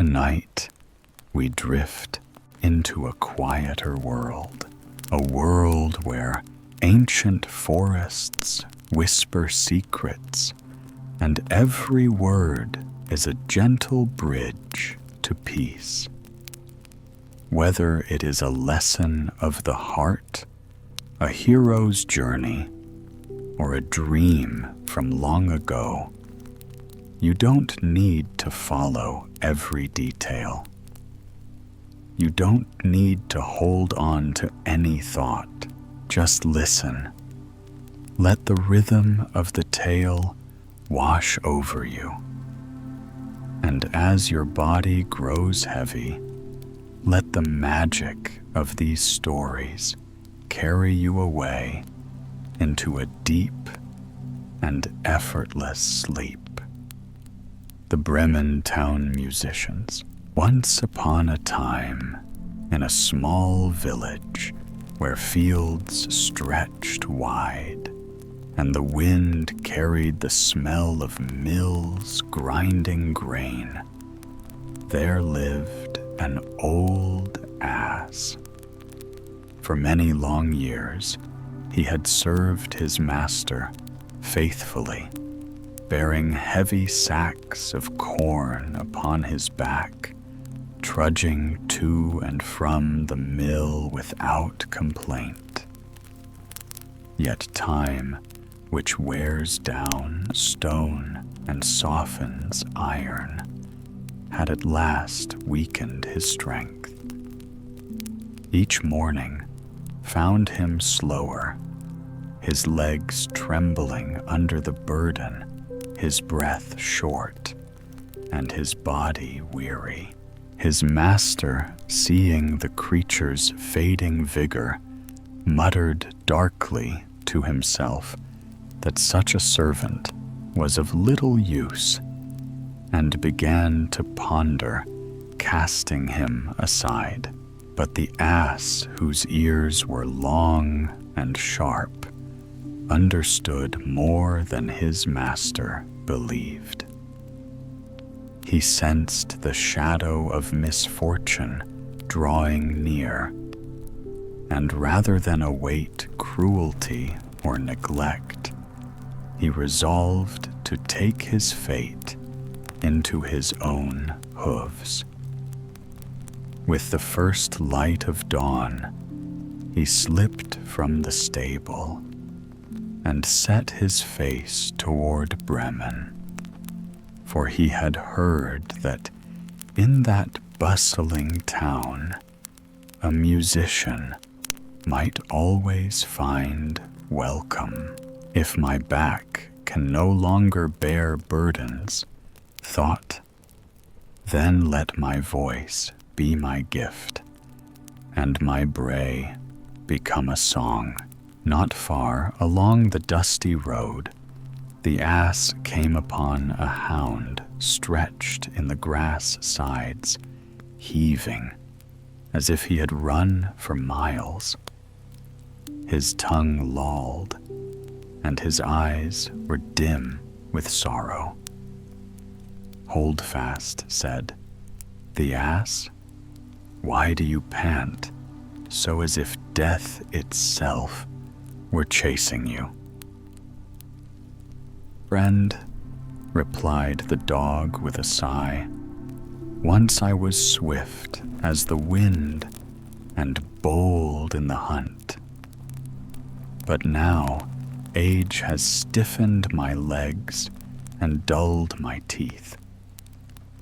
Tonight, we drift into a quieter world, a world where ancient forests whisper secrets, and every word is a gentle bridge to peace. Whether it is a lesson of the heart, a hero's journey, or a dream from long ago, you don't need to follow every detail. You don't need to hold on to any thought. Just listen. Let the rhythm of the tale wash over you. And as your body grows heavy, let the magic of these stories carry you away into a deep and effortless sleep. The Bremen town musicians. Once upon a time, in a small village where fields stretched wide and the wind carried the smell of mills grinding grain, there lived an old ass. For many long years, he had served his master faithfully, bearing heavy sacks of corn upon his back, trudging to and from the mill without complaint. Yet time, which wears down stone and softens iron, had at last weakened his strength. Each morning found him slower, his legs trembling under the burden, his breath short, and his body weary. His master, seeing the creature's fading vigor, muttered darkly to himself that such a servant was of little use, and began to ponder casting him aside. But the ass, whose ears were long and sharp, understood more than his master believed. He sensed the shadow of misfortune drawing near, and rather than await cruelty or neglect, he resolved to take his fate into his own hooves. With the first light of dawn, he slipped from the stable and set his face toward Bremen, for he had heard that in that bustling town a musician might always find welcome. If my back can no longer bear burdens, thought, then let my voice be my gift, and my bray become a song. Not far along the dusty road, the ass came upon a hound stretched in the grass sides, heaving as if he had run for miles. His tongue lolled, and his eyes were dim with sorrow. Holdfast said, "The ass, why do you pant, so as if death itself were chasing you?" "Friend," replied the dog with a sigh, "once I was swift as the wind and bold in the hunt. But now age has stiffened my legs and dulled my teeth.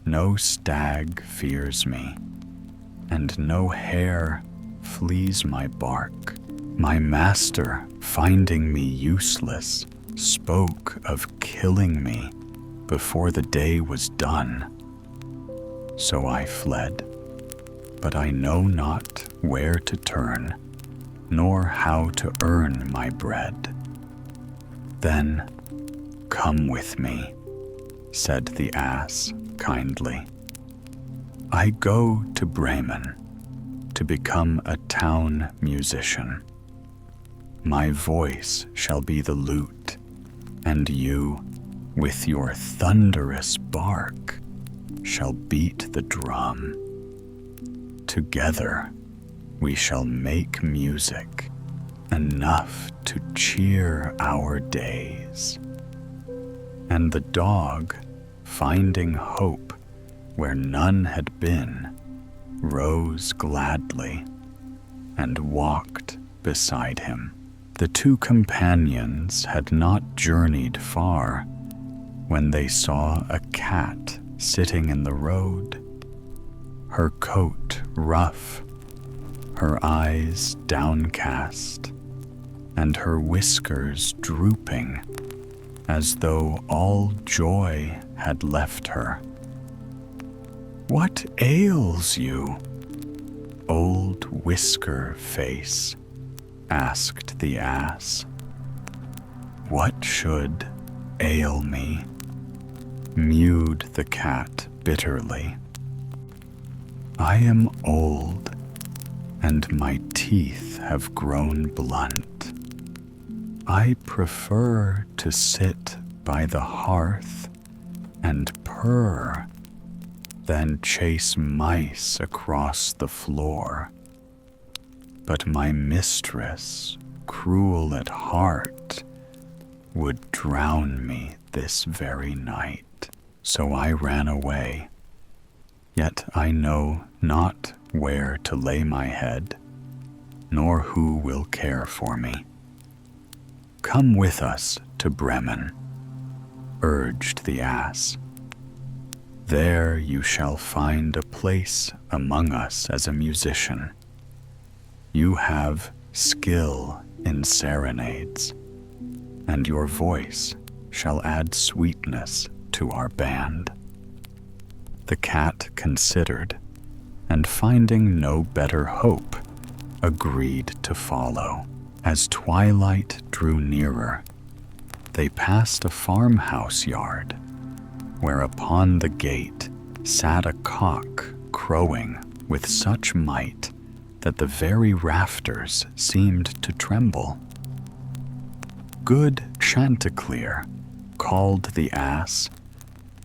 No stag fears me, and no hare flees my bark. My master, finding me useless, spoke of killing me before the day was done. So I fled, but I know not where to turn, nor how to earn my bread." "Then come with me," said the ass kindly. "I go to Bremen to become a town musician. My voice shall be the lute, and you, with your thunderous bark, shall beat the drum. Together we shall make music, enough to cheer our days. And the dog, finding hope where none had been, rose gladly and walked beside him. The two companions had not journeyed far when they saw a cat sitting in the road, her coat rough, her eyes downcast, and her whiskers drooping as though all joy had left her. "What ails you, old Whisker Face?" asked the ass. "What should ail me?" mewed the cat bitterly. "I am old, and my teeth have grown blunt. I prefer to sit by the hearth and purr than chase mice across the floor. But my mistress, cruel at heart, would drown me this very night. So I ran away, yet I know not where to lay my head, nor who will care for me. Come with us to Bremen," urged the ass. "There you shall find a place among us as a musician. You have skill in serenades, and your voice shall add sweetness to our band." The cat considered, and finding no better hope, agreed to follow. As twilight drew nearer, they passed a farmhouse yard, where upon the gate sat a cock crowing with such might that the very rafters seemed to tremble. "Good Chanticleer," called the ass,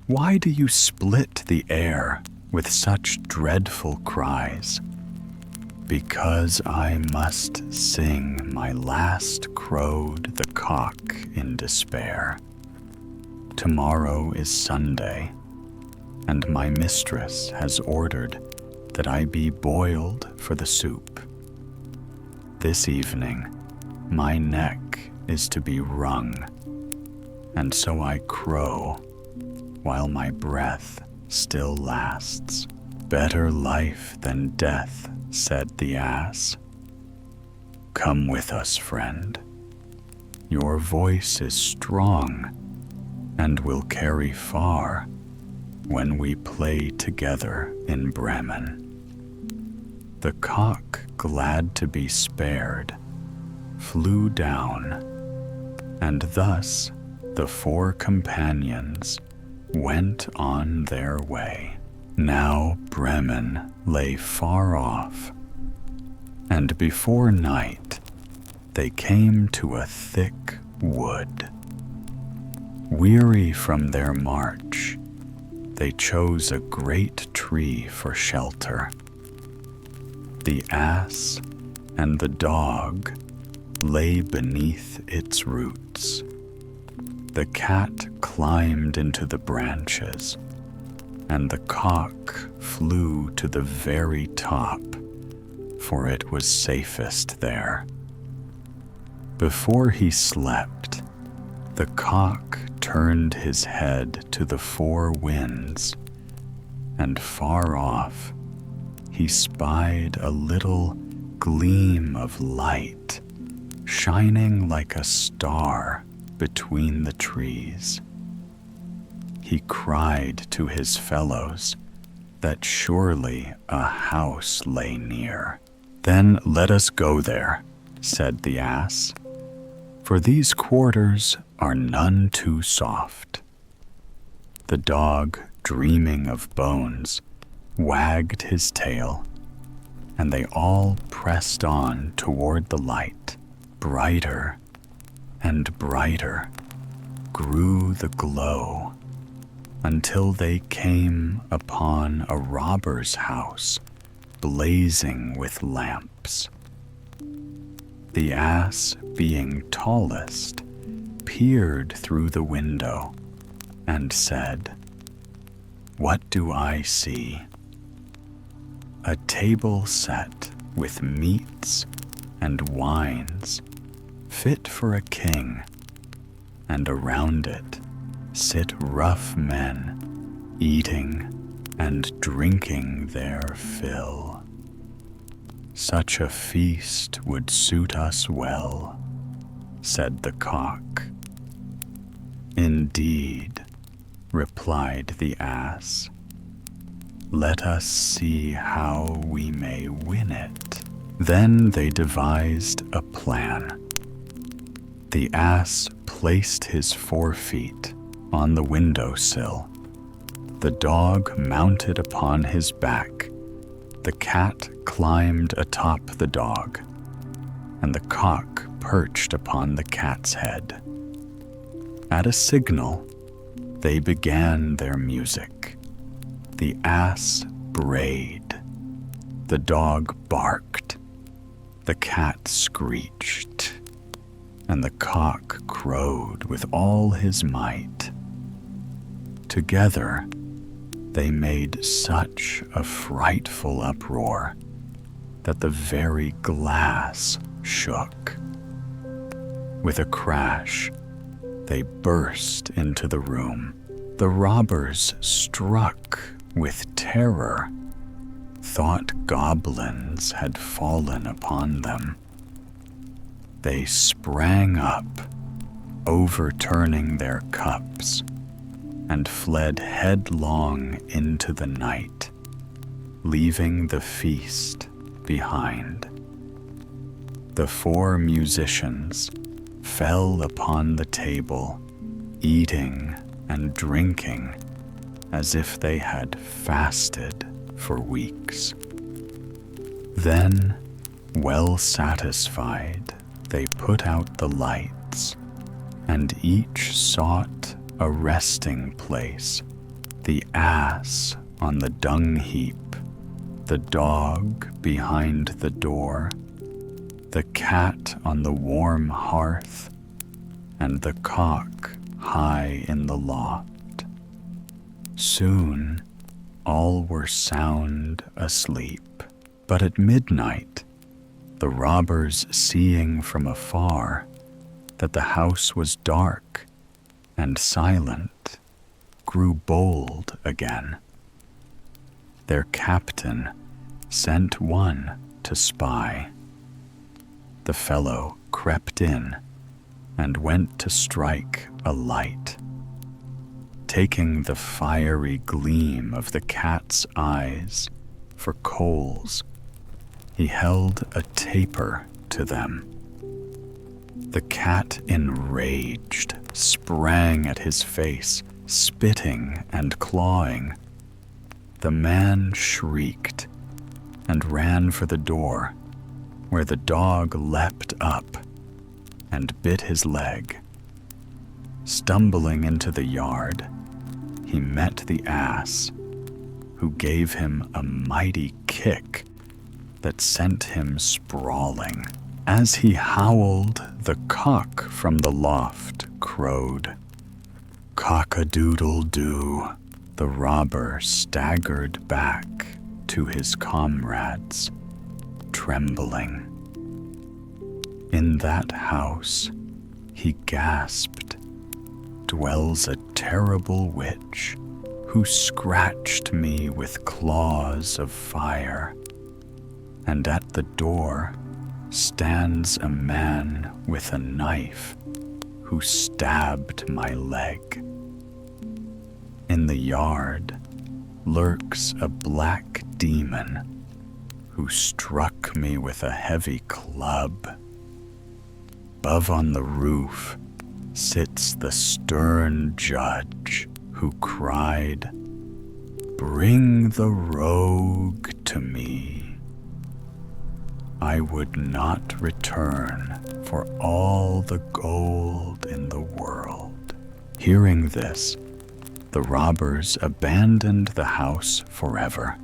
"why do you split the air with such dreadful cries?" "Because I must sing my last," crowed the cock in despair. "Tomorrow is Sunday, and my mistress has ordered that I be boiled for the soup. This evening my neck is to be wrung, and so I crow while my breath still lasts." "Better life than death," said the ass. "Come with us, friend. Your voice is strong and will carry far when we play together in Bremen." The cock, glad to be spared, flew down, and thus the four companions went on their way. Now Bremen lay far off, and before night they came to a thick wood. Weary from their march, they chose a great tree for shelter. The ass and the dog lay beneath its roots. The cat climbed into the branches, and the cock flew to the very top, for it was safest there. Before he slept, the cock turned his head to the four winds, and far off he spied a little gleam of light shining like a star between the trees. He cried to his fellows that surely a house lay near. "Then let us go there," said the ass, "for these quarters are none too soft." The dog, dreaming of bones, wagged his tail, and they all pressed on toward the light. Brighter and brighter grew the glow, until they came upon a robber's house blazing with lamps. The ass, being tallest, peered through the window and said, "What do I see? A table set with meats and wines, fit for a king, and around it sit rough men, eating and drinking their fill. Such a feast would suit us well," said the cock. "Indeed," replied the ass, "let us see how we may win it." Then they devised a plan. The ass placed his forefeet on the windowsill. The dog mounted upon his back. The cat climbed atop the dog, and the cock perched upon the cat's head. At a signal, they began their music. The ass brayed, the dog barked, the cat screeched, and the cock crowed with all his might. Together, they made such a frightful uproar that the very glass shook. With a crash, they burst into the room. The robbers, struck with terror, thought goblins had fallen upon them. They sprang up, overturning their cups, and fled headlong into the night, leaving the feast behind. The 4 musicians fell upon the table, eating and drinking as if they had fasted for weeks. Then, well satisfied, they put out the lights, and each sought a resting place, the ass on the dung heap, the dog behind the door, the cat on the warm hearth, and the cock high in the loft. Soon all were sound asleep, but at midnight the robbers, seeing from afar that the house was dark and silent, grew bold again. Their captain sent one to spy. The fellow crept in and went to strike a light. Taking the fiery gleam of the cat's eyes for coals, he held a taper to them. The cat, enraged, sprang at his face, spitting and clawing. The man shrieked and ran for the door, where the dog leapt up and bit his leg. Stumbling into the yard, he met the ass, who gave him a mighty kick that sent him sprawling. As he howled, the cock from the loft crowed. "Cock-a-doodle-doo!" The robber staggered back to his comrades, trembling. In that house, he gasped, dwells a terrible witch who scratched me with claws of fire, and at the door stands a man with a knife who stabbed my leg. In the yard lurks a black demon who struck me with a heavy club. Above on the roof sits the stern judge who cried, "Bring the rogue to me. I would not return for all the gold in the world." Hearing this, the robbers abandoned the house forever,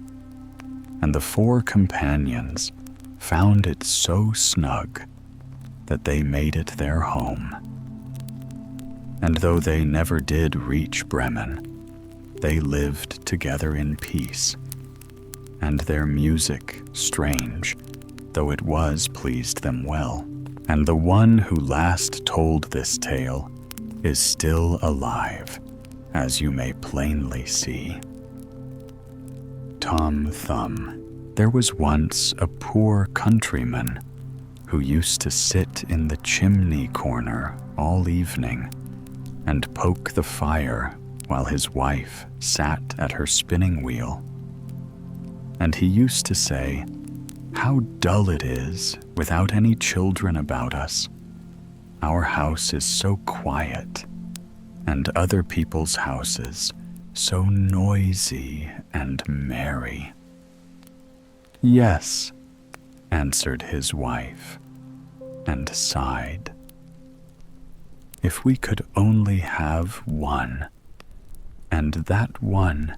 and the four companions found it so snug that they made it their home. And though they never did reach Bremen, they lived together in peace, and their music, strange though it was, pleased them well. And the one who last told this tale is still alive, as you may plainly see. Tom Thumb. There was once a poor countryman who used to sit in the chimney corner all evening and poke the fire while his wife sat at her spinning wheel. And he used to say, "How dull it is without any children about us. Our house is so quiet, and other people's houses so noisy and merry." "Yes," answered his wife, and sighed. "If we could only have one, and that one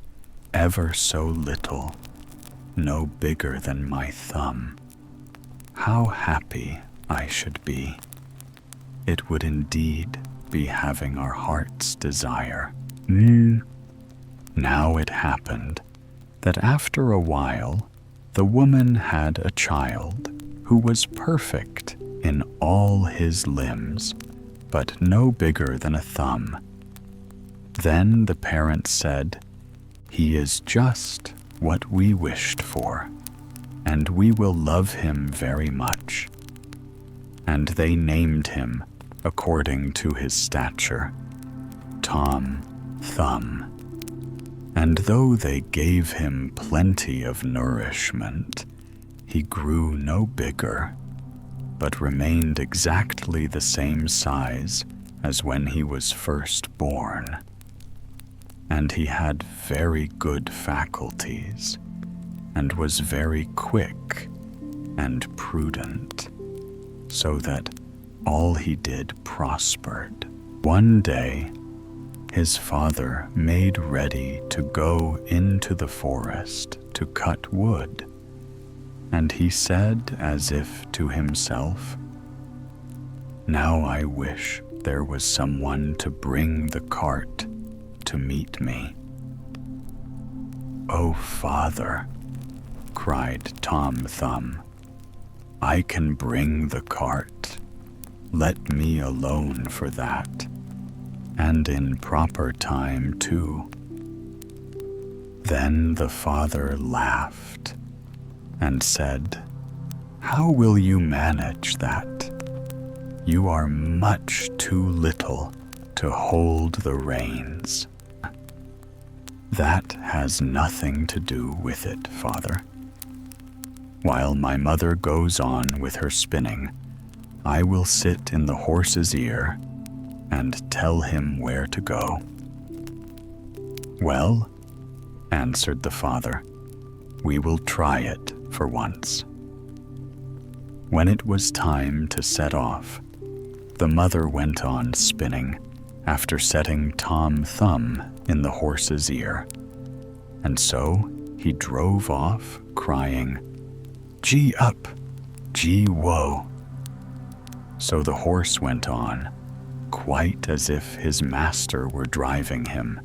ever so little, no bigger than my thumb, how happy I should be. It would indeed be having our heart's desire." Now it happened that after a while the woman had a child who was perfect in all his limbs, but no bigger than a thumb. Then the parents said, "He is just what we wished for, and we will love him very much." And they named him according to his stature, Tom Thumb. And though they gave him plenty of nourishment, he grew no bigger, but remained exactly the same size as when he was first born. And he had very good faculties, and was very quick and prudent, so that all he did prospered. One day, his father made ready to go into the forest to cut wood, and he said as if to himself, "Now I wish there was someone to bring the cart to meet me." "Oh, father," cried Tom Thumb, "I can bring the cart. Let me alone for that, and in proper time too." Then the father laughed and said, "How will you manage that? You are much too little to hold the reins." "That has nothing to do with it, father. While my mother goes on with her spinning, I will sit in the horse's ear and tell him where to go." "Well," answered the father, "we will try it for once." When it was time to set off, the mother went on spinning after setting Tom Thumb in the horse's ear, and so he drove off crying, "Gee up, gee woe." So the horse went on, quite as if his master were driving him,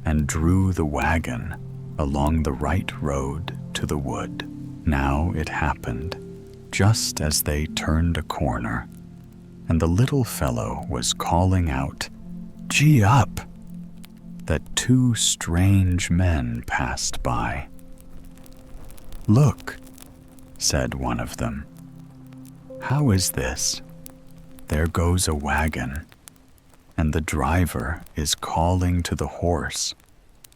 and drew the wagon along the right road to the wood. Now it happened, just as they turned a corner, and the little fellow was calling out, "Gee up!" that two strange men passed by. "Look," said one of them, "how is this? There goes a wagon, and the driver is calling to the horse,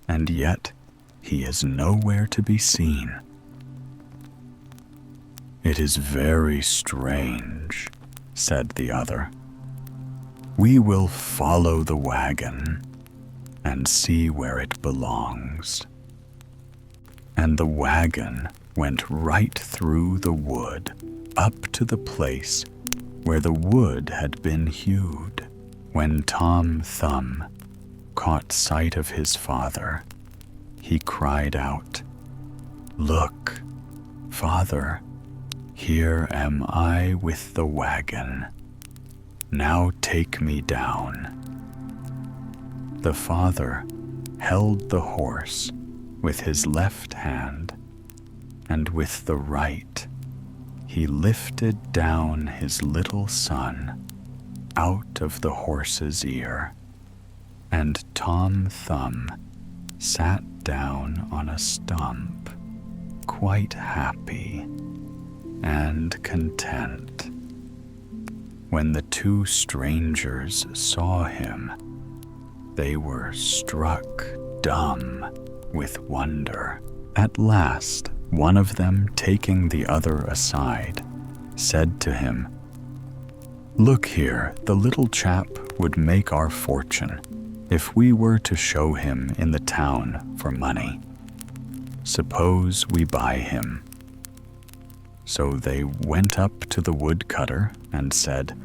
and yet he is nowhere to be seen." "It is very strange," said the other. "We will follow the wagon and see where it belongs." And the wagon went right through the wood, up to the place where the wood had been hewed. When Tom Thumb caught sight of his father, he cried out, "Look, Father, here am I with the wagon. Now take me down." The father held the horse with his left hand, and with the right he lifted down his little son out of the horse's ear, and Tom Thumb sat down on a stump, quite happy and content. When the two strangers saw him, they were struck dumb with wonder. At last, one of them, taking the other aside, said to him, "Look here, the little chap would make our fortune if we were to show him in the town for money. Suppose we buy him." So they went up to the woodcutter and said,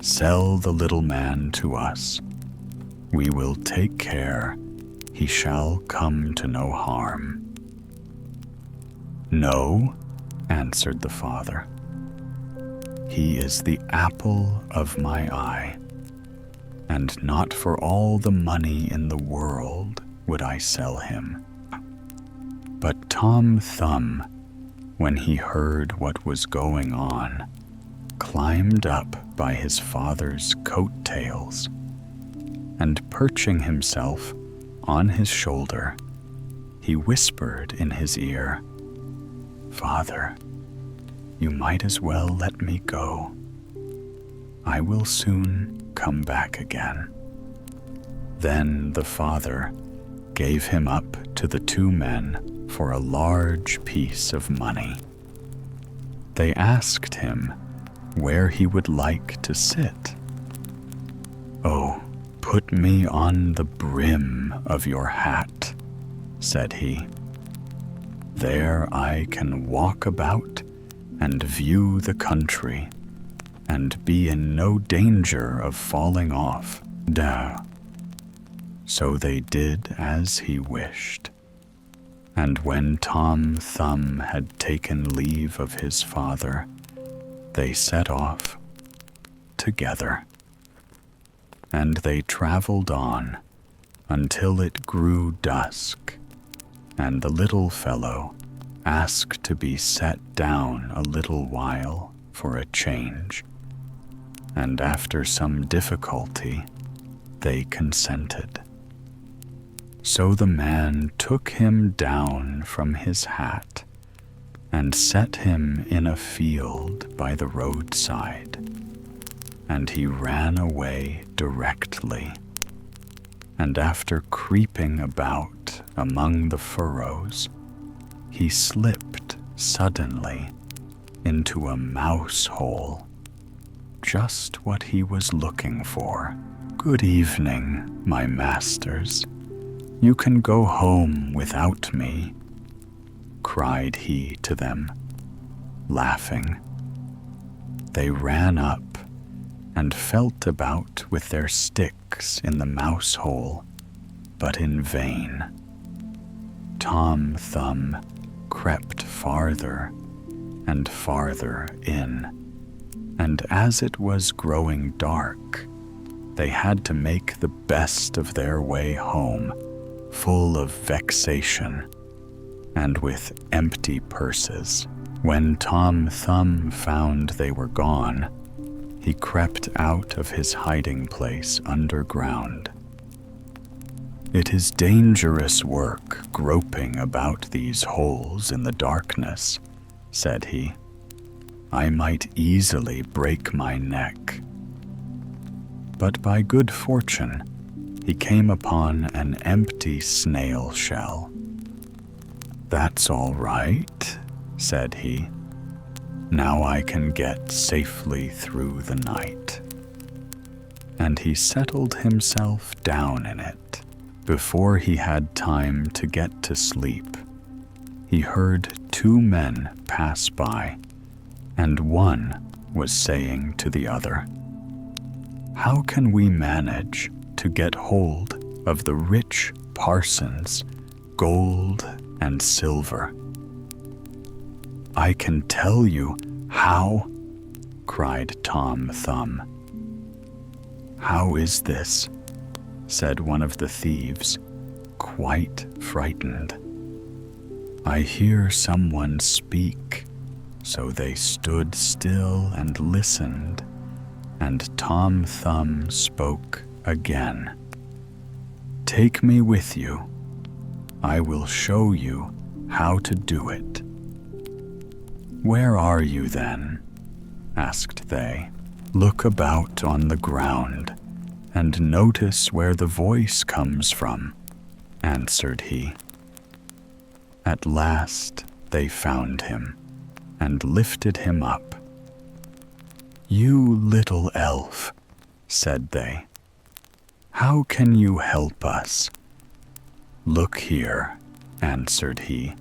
"Sell the little man to us. We will take care he shall come to no harm." "No," answered the father. "He is the apple of my eye, and not for all the money in the world would I sell him." But Tom Thumb, when he heard what was going on, climbed up by his father's coat-tails, and perching himself on his shoulder, he whispered in his ear, "Father, you might as well let me go. I will soon come back again." Then the father gave him up to the two men for a large piece of money. They asked him where he would like to sit. "Oh, put me on the brim of your hat," said he. "There I can walk about and view the country, and be in no danger of falling off." So they did as he wished. And when Tom Thumb had taken leave of his father, they set off together. And they traveled on until it grew dusk, and the little fellow asked to be set down a little while for a change, and after some difficulty they consented. So the man took him down from his hat and set him in a field by the roadside, and he ran away directly. And after creeping about among the furrows, he slipped suddenly into a mouse hole, just what he was looking for. "Good evening, my masters. You can go home without me," cried he to them, laughing. They ran up and felt about with their sticks in the mouse hole, but in vain. Tom Thumb crept farther and farther in, and as it was growing dark, they had to make the best of their way home, full of vexation and with empty purses. When Tom Thumb found they were gone, he crept out of his hiding place underground. "It is dangerous work groping about these holes in the darkness," said he. "I might easily break my neck." But by good fortune, he came upon an empty snail shell. "That's all right," said he. "Now I can get safely through the night." And he settled himself down in it. Before he had time to get to sleep, he heard two men pass by, and one was saying to the other, "How can we manage to get hold of the rich parsons, gold and silver. "I can tell you how," cried Tom Thumb. "How is this?" said one of the thieves, quite frightened. "I hear someone speak." So they stood still and listened, and Tom Thumb spoke again. "Take me with you. I will show you how to do it." "Where are you then?" asked they. "Look about on the ground and notice where the voice comes from," answered he. At last they found him and lifted him up. "You little elf," said they, "how can you help us?" "Look here," answered he.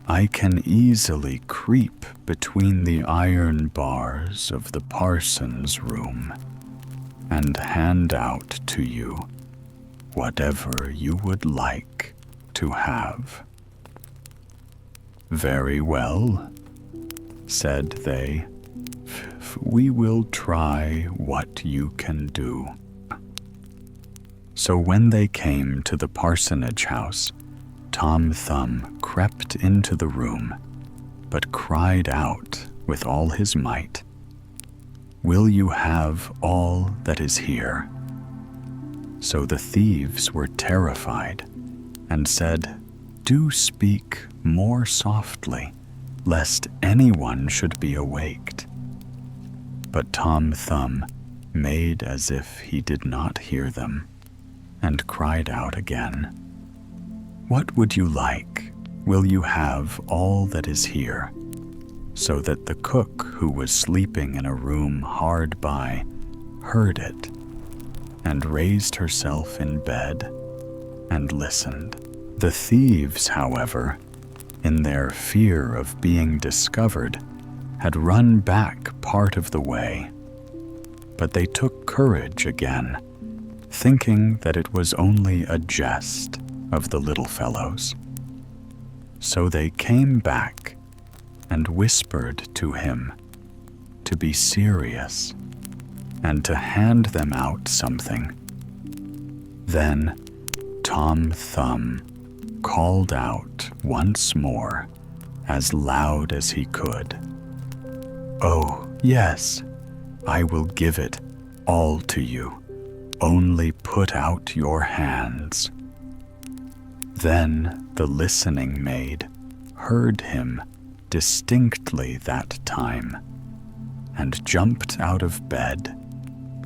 "I can easily creep between the iron bars of the parson's room and hand out to you whatever you would like to have." "Very well," said they, "we will try what you can do." So when they came to the parsonage house, Tom Thumb crept into the room, but cried out with all his might, "Will you have all that is here?" So the thieves were terrified and said, "Do speak more softly, lest anyone should be awaked." But Tom Thumb made as if he did not hear them, and cried out again, "What would you like? Will you have all that is here?" So that the cook, who was sleeping in a room hard by, heard it, and raised herself in bed and listened. The thieves, however, in their fear of being discovered, had run back part of the way. But they took courage again, thinking that it was only a jest of the little fellows. So they came back and whispered to him to be serious and to hand them out something. Then Tom Thumb called out once more, as loud as he could, "Oh, yes, I will give it all to you. Only put out your hands." Then the listening maid heard him distinctly that time, and jumped out of bed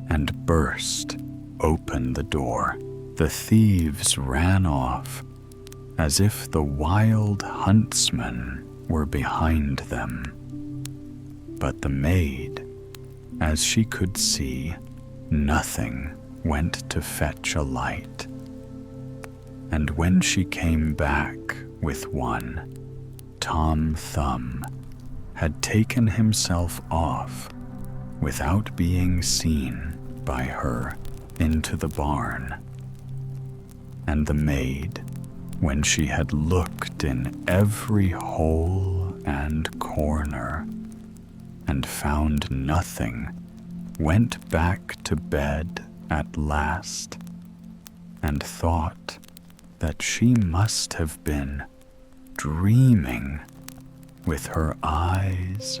and burst open the door. The thieves ran off as if the wild huntsman were behind them. But the maid, as she could see nothing, went to fetch a light. And when she came back with one, Tom Thumb had taken himself off without being seen by her into the barn. And the maid, when she had looked in every hole and corner and found nothing, went back to bed at last and thought that she must have been dreaming with her eyes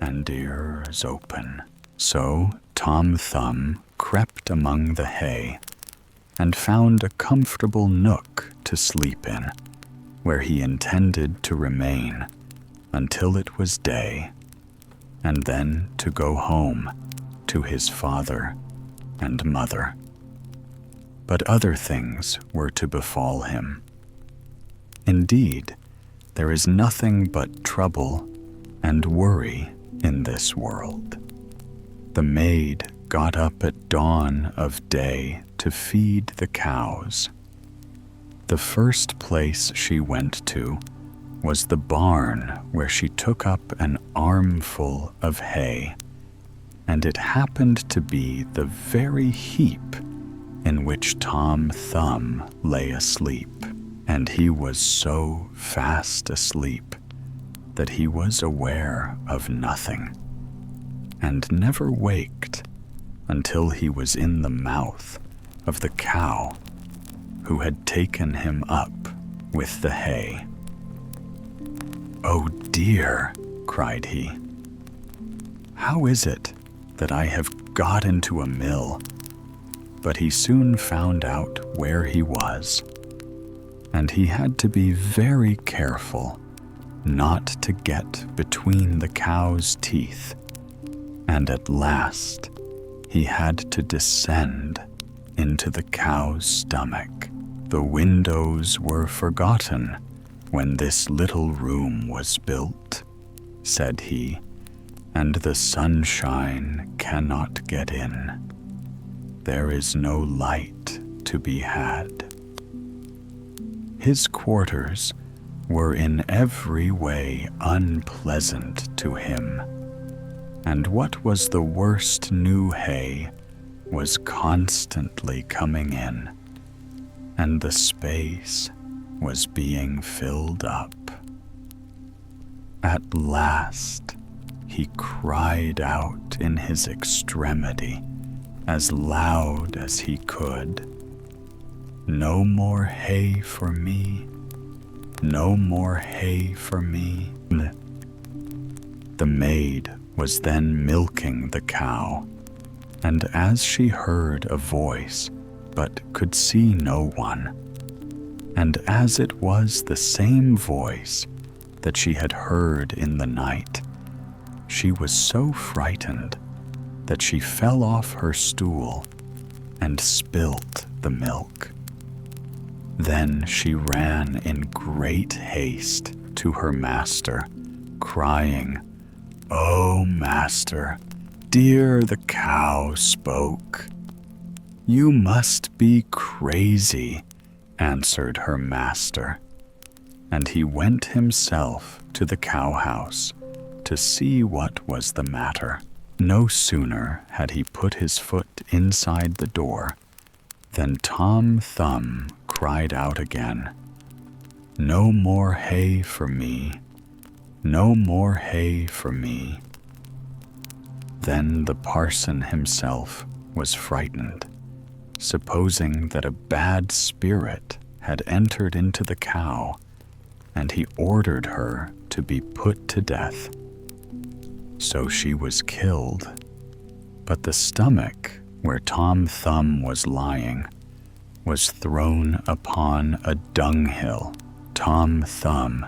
and ears open. So Tom Thumb crept among the hay and found a comfortable nook to sleep in, where he intended to remain until it was day, and then to go home to his father and mother. But other things were to befall him. Indeed, there is nothing but trouble and worry in this world. The maid got up at dawn of day to feed the cows. The first place she went to was the barn, where she took up an armful of hay, and it happened to be the very heap in which Tom Thumb lay asleep, and he was so fast asleep that he was aware of nothing, and never waked until he was in the mouth of the cow who had taken him up with the hay. "Oh dear," cried he, "how is it that I have got into a mill?" But he soon found out where he was, and he had to be very careful not to get between the cow's teeth, and at last he had to descend into the cow's stomach. "The windows were forgotten when this little room was built," said he, "and the sunshine cannot get in. There is no light to be had." His quarters were in every way unpleasant to him, and what was the worst new hay was constantly coming in, and the space was being filled up. At last he cried out in his extremity as loud as he could, "No more hay for me, no more hay for me." The maid was then milking the cow, and as she heard a voice but could see no one, and as it was the same voice that she had heard in the night, she was so frightened that she fell off her stool and spilt the milk. Then she ran in great haste to her master, crying, "Oh, master, dear, the cow spoke." "You must be crazy," answered her master, and he went himself to the cowhouse to see what was the matter. No sooner had he put his foot inside the door than Tom Thumb cried out again, "No more hay for me, no more hay for me." Then the parson himself was frightened, supposing that a bad spirit had entered into the cow, and he ordered her to be put to death. So she was killed, but the stomach where Tom Thumb was lying was thrown upon a dunghill. Tom Thumb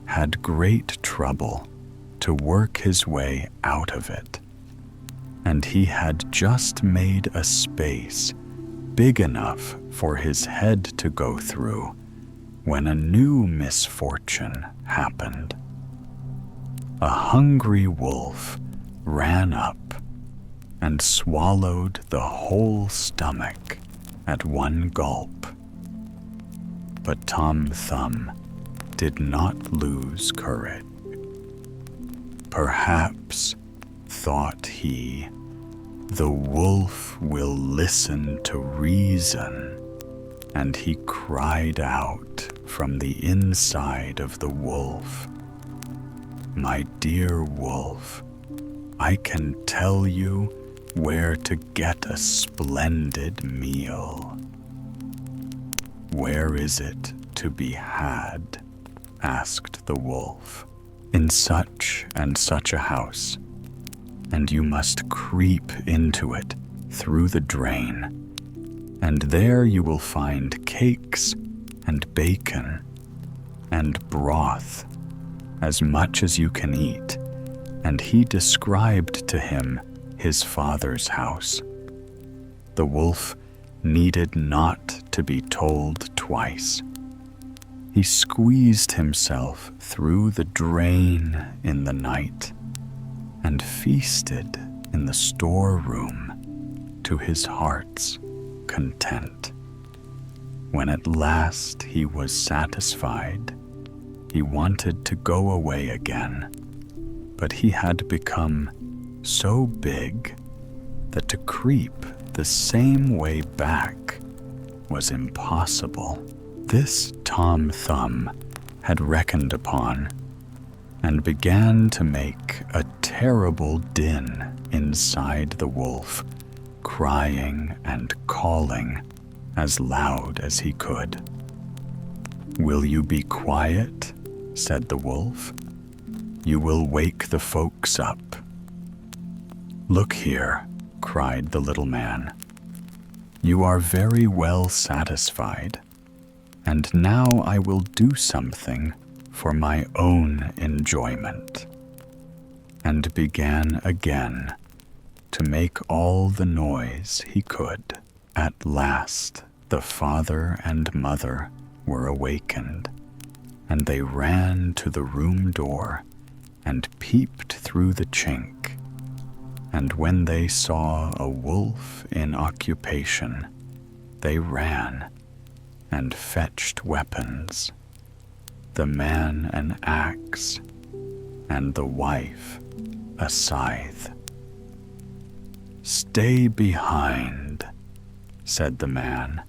had great trouble to work his way out of it, and he had just made a space big enough for his head to go through when a new misfortune happened. A hungry wolf ran up and swallowed the whole stomach at one gulp. But Tom Thumb did not lose courage. "Perhaps," thought he, "the wolf will listen to reason," and he cried out from the inside of the wolf, "My dear wolf, I can tell you where to get a splendid meal." "Where is it to be had?" asked the wolf. "In such and such a house, and you must creep into it through the drain, and there you will find cakes and bacon and broth, as much as you can eat." And he described to him his father's house. The wolf needed not to be told twice. He squeezed himself through the drain in the night and feasted in the storeroom to his heart's content. When at last he was satisfied, he wanted to go away again, but he had become so big that to creep the same way back was impossible. This Tom Thumb had reckoned upon, and began to make a terrible din inside the wolf, crying and calling as loud as he could. "Will you be quiet?" said the wolf. "You will wake the folks up." "Look here," cried the little man. "You are very well satisfied, and now I will do something for my own enjoyment," and began again to make all the noise he could. At last the father and mother were awakened, and they ran to the room door and peeped through the chink. And when they saw a wolf in occupation, they ran and fetched weapons, the man an axe, and the wife a scythe. "Stay behind," said the man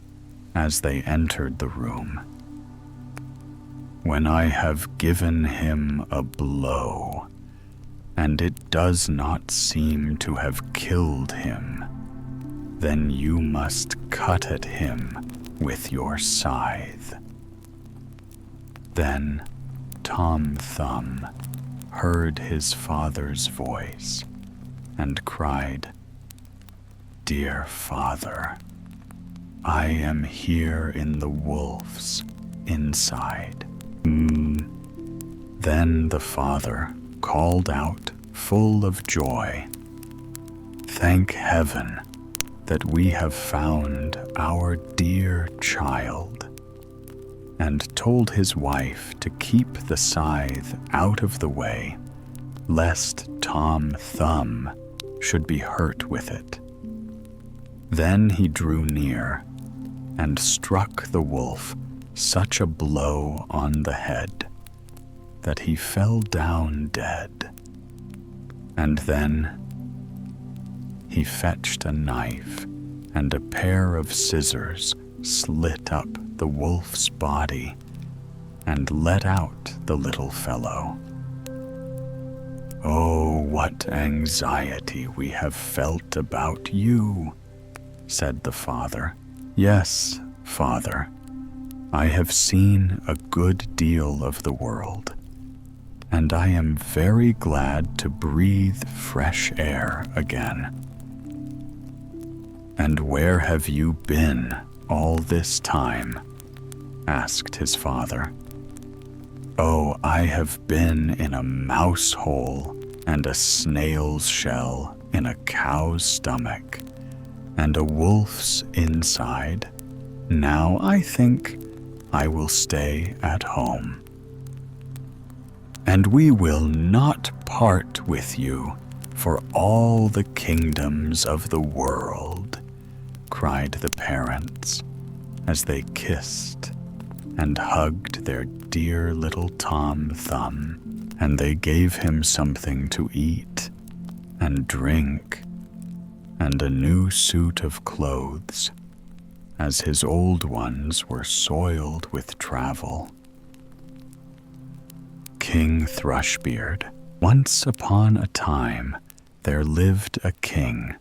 as they entered the room. "When I have given him a blow, and it does not seem to have killed him, then you must cut at him with your scythe." Then Tom Thumb heard his father's voice and cried, "Dear father, I am here in the wolf's inside." Then the father called out, full of joy, "Thank heaven that we have found our dear child," and told his wife to keep the scythe out of the way, lest Tom Thumb should be hurt with it. Then he drew near and struck the wolf such a blow on the head that he fell down dead. And then he fetched a knife and a pair of scissors, slit up the wolf's body, and let out the little fellow. "Oh, what anxiety we have felt about you," said the father. "Yes, father, I have seen a good deal of the world, and I am very glad to breathe fresh air again." "And where have you been all this time?" asked his father. "Oh, I have been in a mouse hole and a snail's shell in a cow's stomach and a wolf's inside. Now I think I will stay at home." "And we will not part with you for all the kingdoms of the world," cried the parents as they kissed and hugged their dear little Tom Thumb, and they gave him something to eat and drink and a new suit of clothes, as his old ones were soiled with travel. King Thrushbeard. Once upon a time there lived a king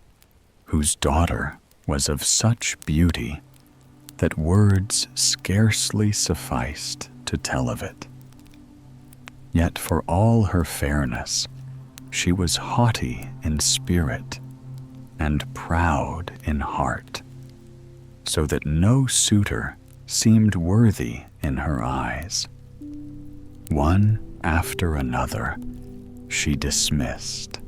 whose daughter was of such beauty that words scarcely sufficed to tell of it. Yet for all her fairness, she was haughty in spirit and proud in heart, so that no suitor seemed worthy in her eyes. One after another she dismissed,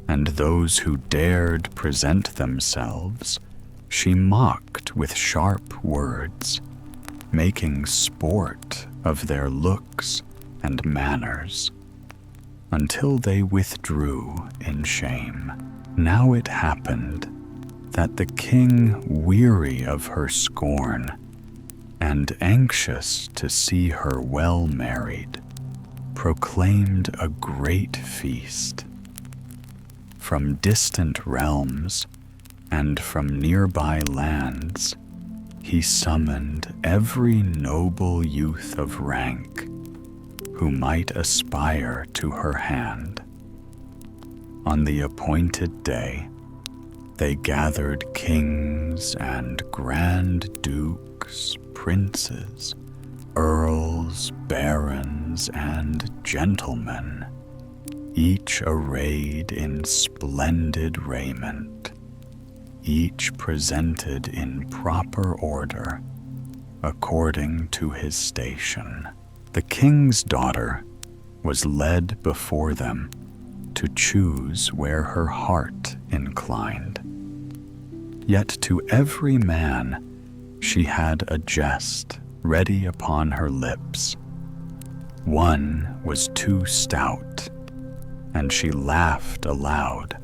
and those who dared present themselves she mocked with sharp words, making sport of their looks and manners, until they withdrew in shame. Now it happened that the king, weary of her scorn and anxious to see her well married, proclaimed a great feast. From distant realms and from nearby lands he summoned every noble youth of rank who might aspire to her hand. On the appointed day, they gathered kings and grand dukes, princes, earls, barons, and gentlemen, each arrayed in splendid raiment, each presented in proper order according to his station. The king's daughter was led before them to choose where her heart inclined. Yet to every man she had a jest ready upon her lips. One was too stout, and she laughed aloud,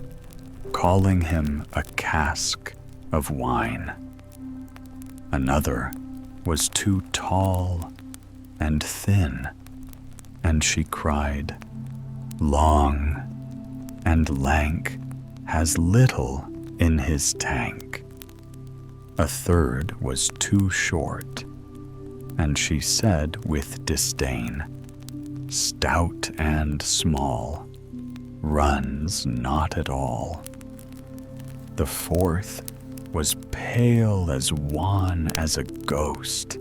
calling him a cask of wine. Another was too tall and thin, and she cried, "Long and lank has little in his tank." A third was too short, and she said with disdain, "Stout and small runs not at all." The fourth was pale as wan as a ghost.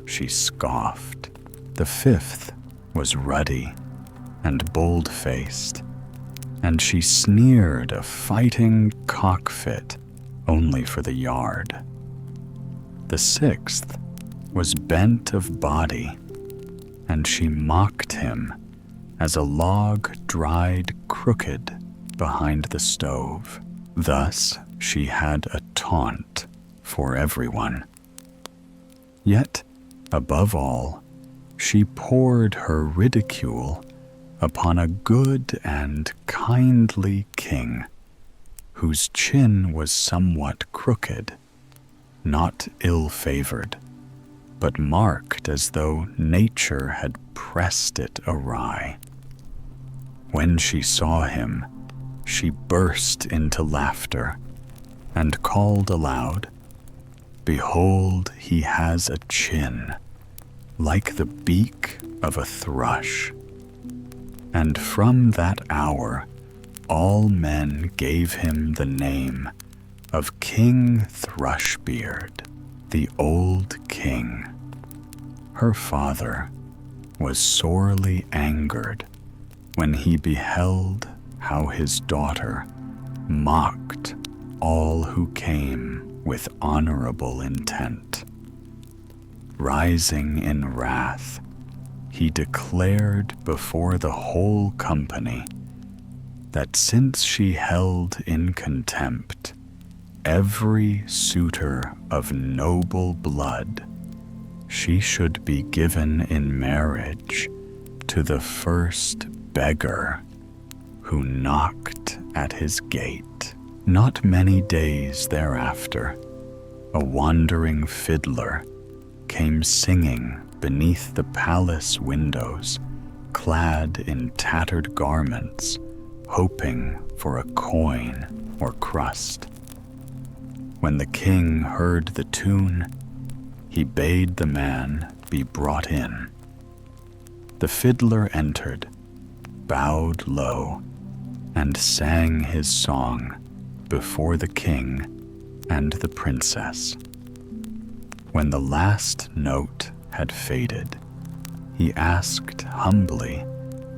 She scoffed. The fifth was ruddy and bold-faced, and she sneered a fighting cockfit only for the yard. The sixth was bent of body, and she mocked him as a log dried crooked behind the stove. Thus she had a taunt for everyone. Yet, above all, she poured her ridicule upon a good and kindly king, whose chin was somewhat crooked, not ill-favored, but marked as though nature had pressed it awry. When she saw him, she burst into laughter and called aloud, "Behold, he has a chin like the beak of a thrush." And from that hour, all men gave him the name of King Thrushbeard, the old king. Her father was sorely angered when he beheld how his daughter mocked all who came with honorable intent. Rising in wrath, he declared before the whole company that since she held in contempt every suitor of noble blood, she should be given in marriage to the first beggar who knocked at his gate. Not many days thereafter, a wandering fiddler came singing beneath the palace windows, clad in tattered garments, hoping for a coin or crust. When the king heard the tune, he bade the man be brought in. The fiddler entered, bowed low, and sang his song before the king and the princess. When the last note had faded, he asked humbly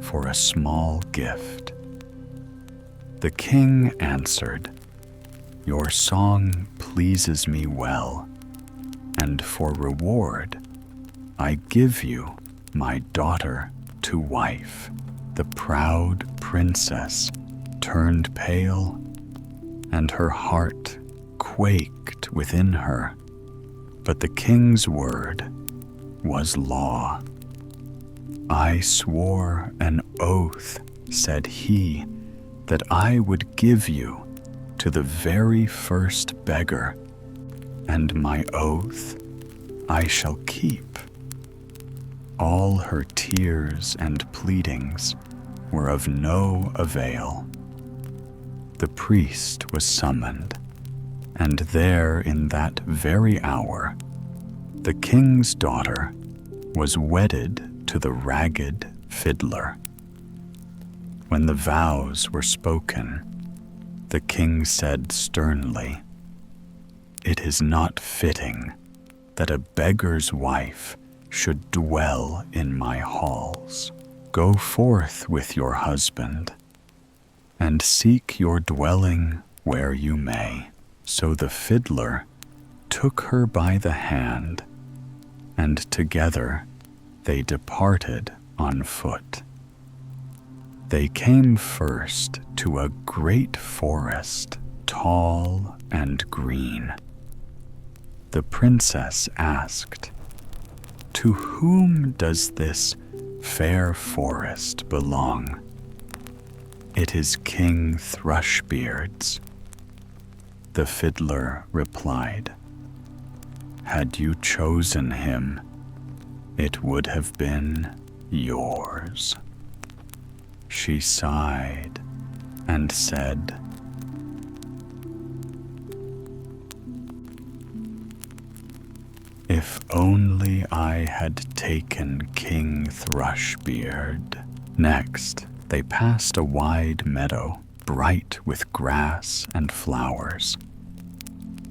for a small gift. The king answered, "Your song pleases me well, and for reward I give you my daughter to wife." The proud princess turned pale, and her heart quaked within her. But the king's word was law. "I swore an oath," said he, "that I would give you to the very first beggar, and my oath I shall keep." All her tears and pleadings were of no avail. The priest was summoned, And there in that very hour, the king's daughter was wedded to the ragged fiddler. When the vows were spoken, the king said sternly, "It is not fitting that a beggar's wife should dwell in my halls. Go forth with your husband, and seek your dwelling where you may." So the fiddler took her by the hand, and together they departed on foot. They came first to a great forest, tall and green. The princess asked, "To whom does this fair forest belong?" "It is King Thrushbeard's." The fiddler replied, "Had you chosen him, it would have been yours." She sighed and said, "If only I had taken King Thrushbeard." Next, they passed a wide meadow, bright with grass and flowers.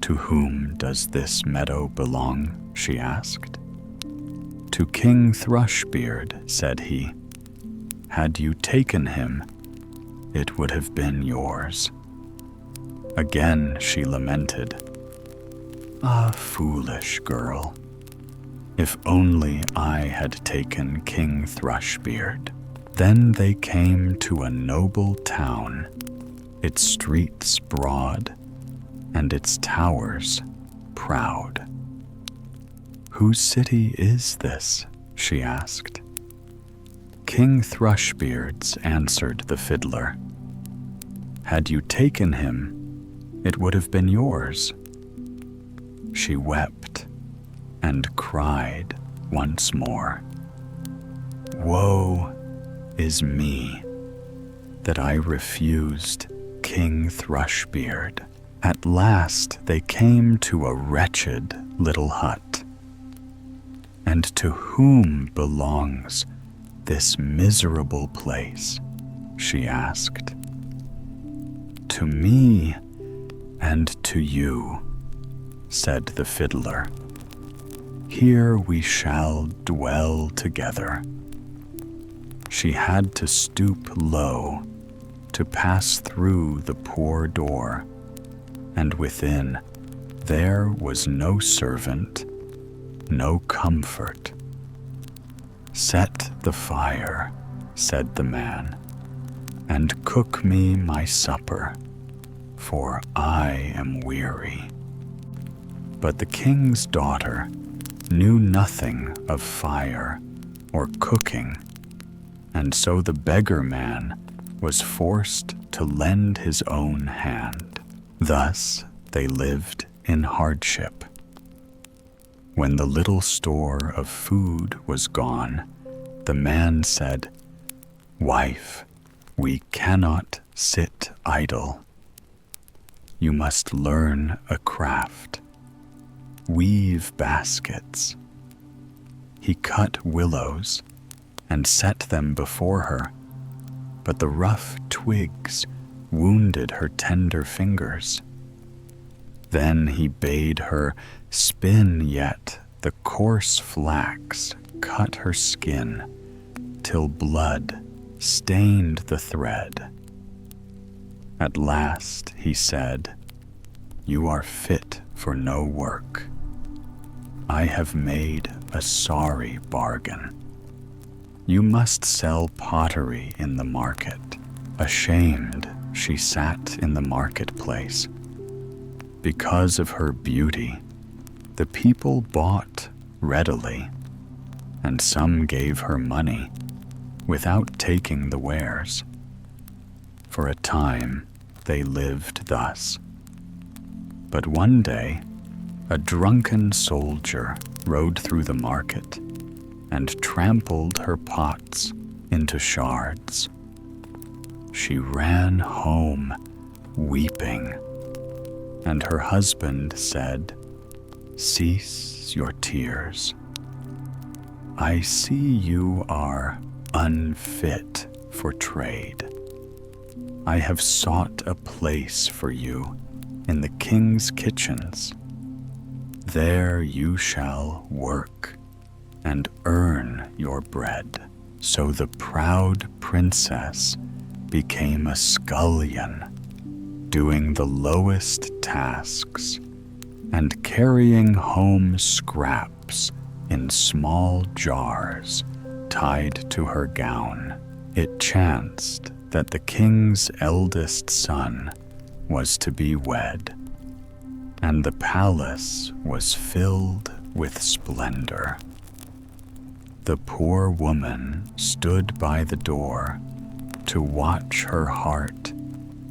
"To whom does this meadow belong?" she asked. "To King Thrushbeard," said he. "Had you taken him, it would have been yours." Again she lamented, "Ah, foolish girl, if only I had taken King Thrushbeard." Then they came to a noble town, its streets broad, and its towers proud. "Whose city is this?" she asked. "King Thrushbeard's," answered the fiddler. "Had you taken him, it would have been yours." She wept and cried once more, "Woe is me that I refused King Thrushbeard." At last they came to a wretched little hut. "And to whom belongs this miserable place?" she asked. "To me and to you," said the fiddler. "Here we shall dwell together." She had to stoop low to pass through the poor door, and within there was no servant, no comfort. "Set the fire," said the man, "and cook me my supper, for I am weary." But the king's daughter knew nothing of fire or cooking, and so the beggar man was forced to lend his own hand. Thus they lived in hardship. When the little store of food was gone, the man said, "Wife, we cannot sit idle. You must learn a craft. Weave baskets." He cut willows and set them before her, but the rough twigs wounded her tender fingers. Then he bade her spin yet the coarse flax cut her skin, till blood stained the thread. At last he said, "You are fit for no work. I have made a sorry bargain. You must sell pottery in the market." Ashamed, she sat in the marketplace. Because of her beauty, the people bought readily, and some gave her money without taking the wares. For a time, they lived thus. But one day, a drunken soldier rode through the market and trampled her pots into shards. She ran home, weeping, And her husband said, "Cease your tears. I see you are unfit for trade. I have sought a place for you in the king's kitchens. There you shall work and earn your bread." So the proud princess became a scullion, doing the lowest tasks and carrying home scraps in small jars tied to her gown. It chanced that the king's eldest son was to be wed, and the palace was filled with splendor. The poor woman stood by the door to watch her heart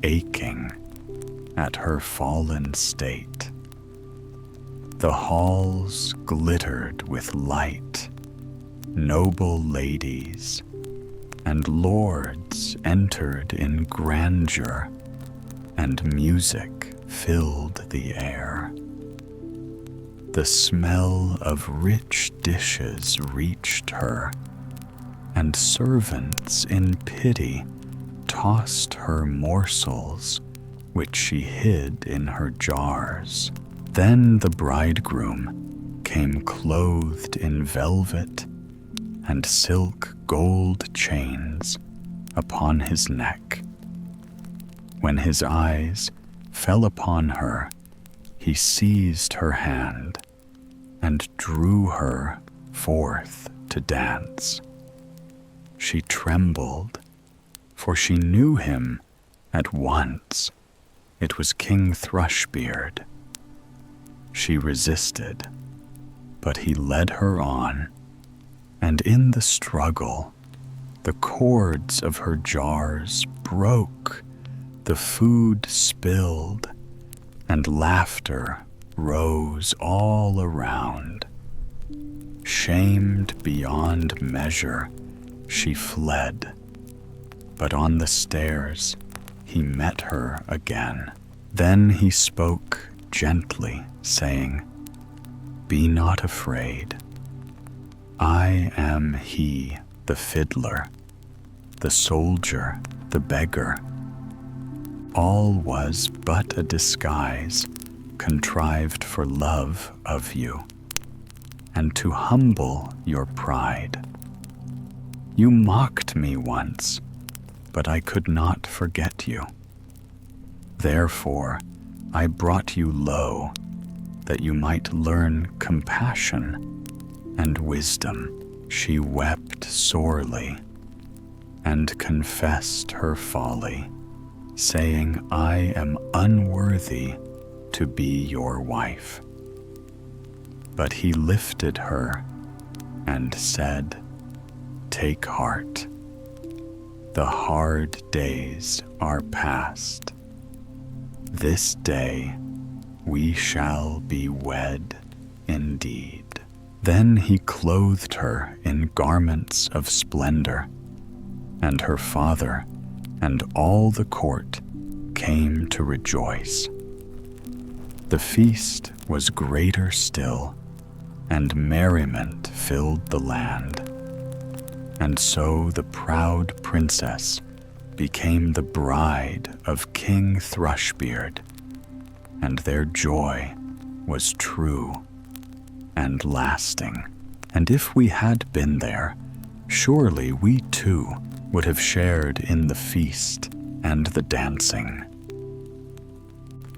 aching at her fallen state. The halls glittered with light. Noble ladies and lords entered in grandeur, and music filled the air. The smell of rich dishes reached her, and servants in pity tossed her morsels, which she hid in her jars. Then the bridegroom came clothed in velvet and silk gold chains upon his neck. When his eyes fell upon her, he seized her hand and drew her forth to dance. She trembled, for she knew him at once. It was King Thrushbeard. She resisted, but he led her on, and in the struggle, the cords of her jars broke, the food spilled, and laughter rose all around. Shamed beyond measure, she fled, but on the stairs he met her again. Then he spoke gently, saying, "Be not afraid. I am he, the fiddler, the soldier, the beggar. All was but a disguise contrived for love of you, and to humble your pride. You mocked me once, but I could not forget you. Therefore, I brought you low, that you might learn compassion and wisdom." She wept sorely and confessed her folly, saying, "I am unworthy to be your wife." But he lifted her and said, "Take heart. The hard days are past. This day we shall be wed indeed." Then he clothed her in garments of splendor, and her father and all the court came to rejoice. The feast was greater still, and merriment filled the land. And so the proud princess became the bride of King Thrushbeard, and their joy was true and lasting. And if we had been there, surely we too would have shared in the feast and the dancing.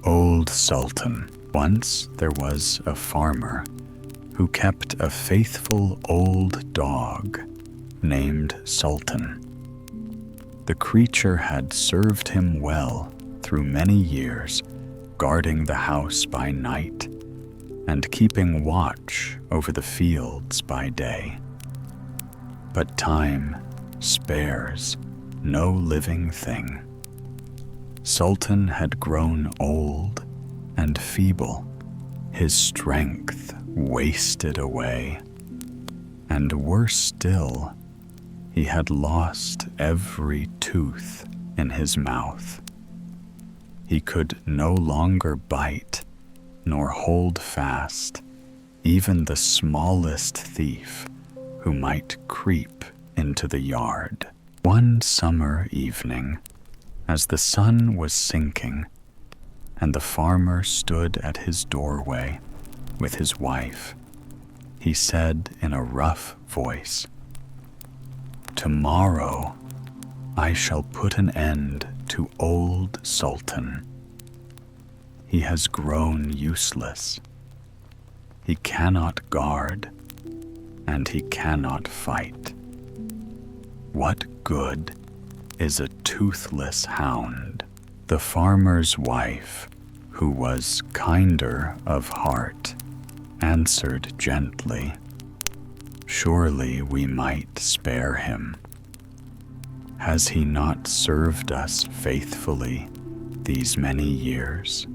Old Sultan. Once there was a farmer who kept a faithful old dog named Sultan. The creature had served him well through many years, guarding the house by night and keeping watch over the fields by day. But time spares no living thing. Sultan had grown old and feeble, his strength wasted away, and worse still, he had lost every tooth in his mouth. He could no longer bite nor hold fast even the smallest thief who might creep into the yard. One summer evening, as the sun was sinking, and the farmer stood at his doorway with his wife, he said in a rough voice, "Tomorrow I shall put an end to old Sultan. He has grown useless. He cannot guard, and he cannot fight. What good is a toothless hound?" The farmer's wife, who was kinder of heart, answered gently, "Surely we might spare him. Has he not served us faithfully these many years?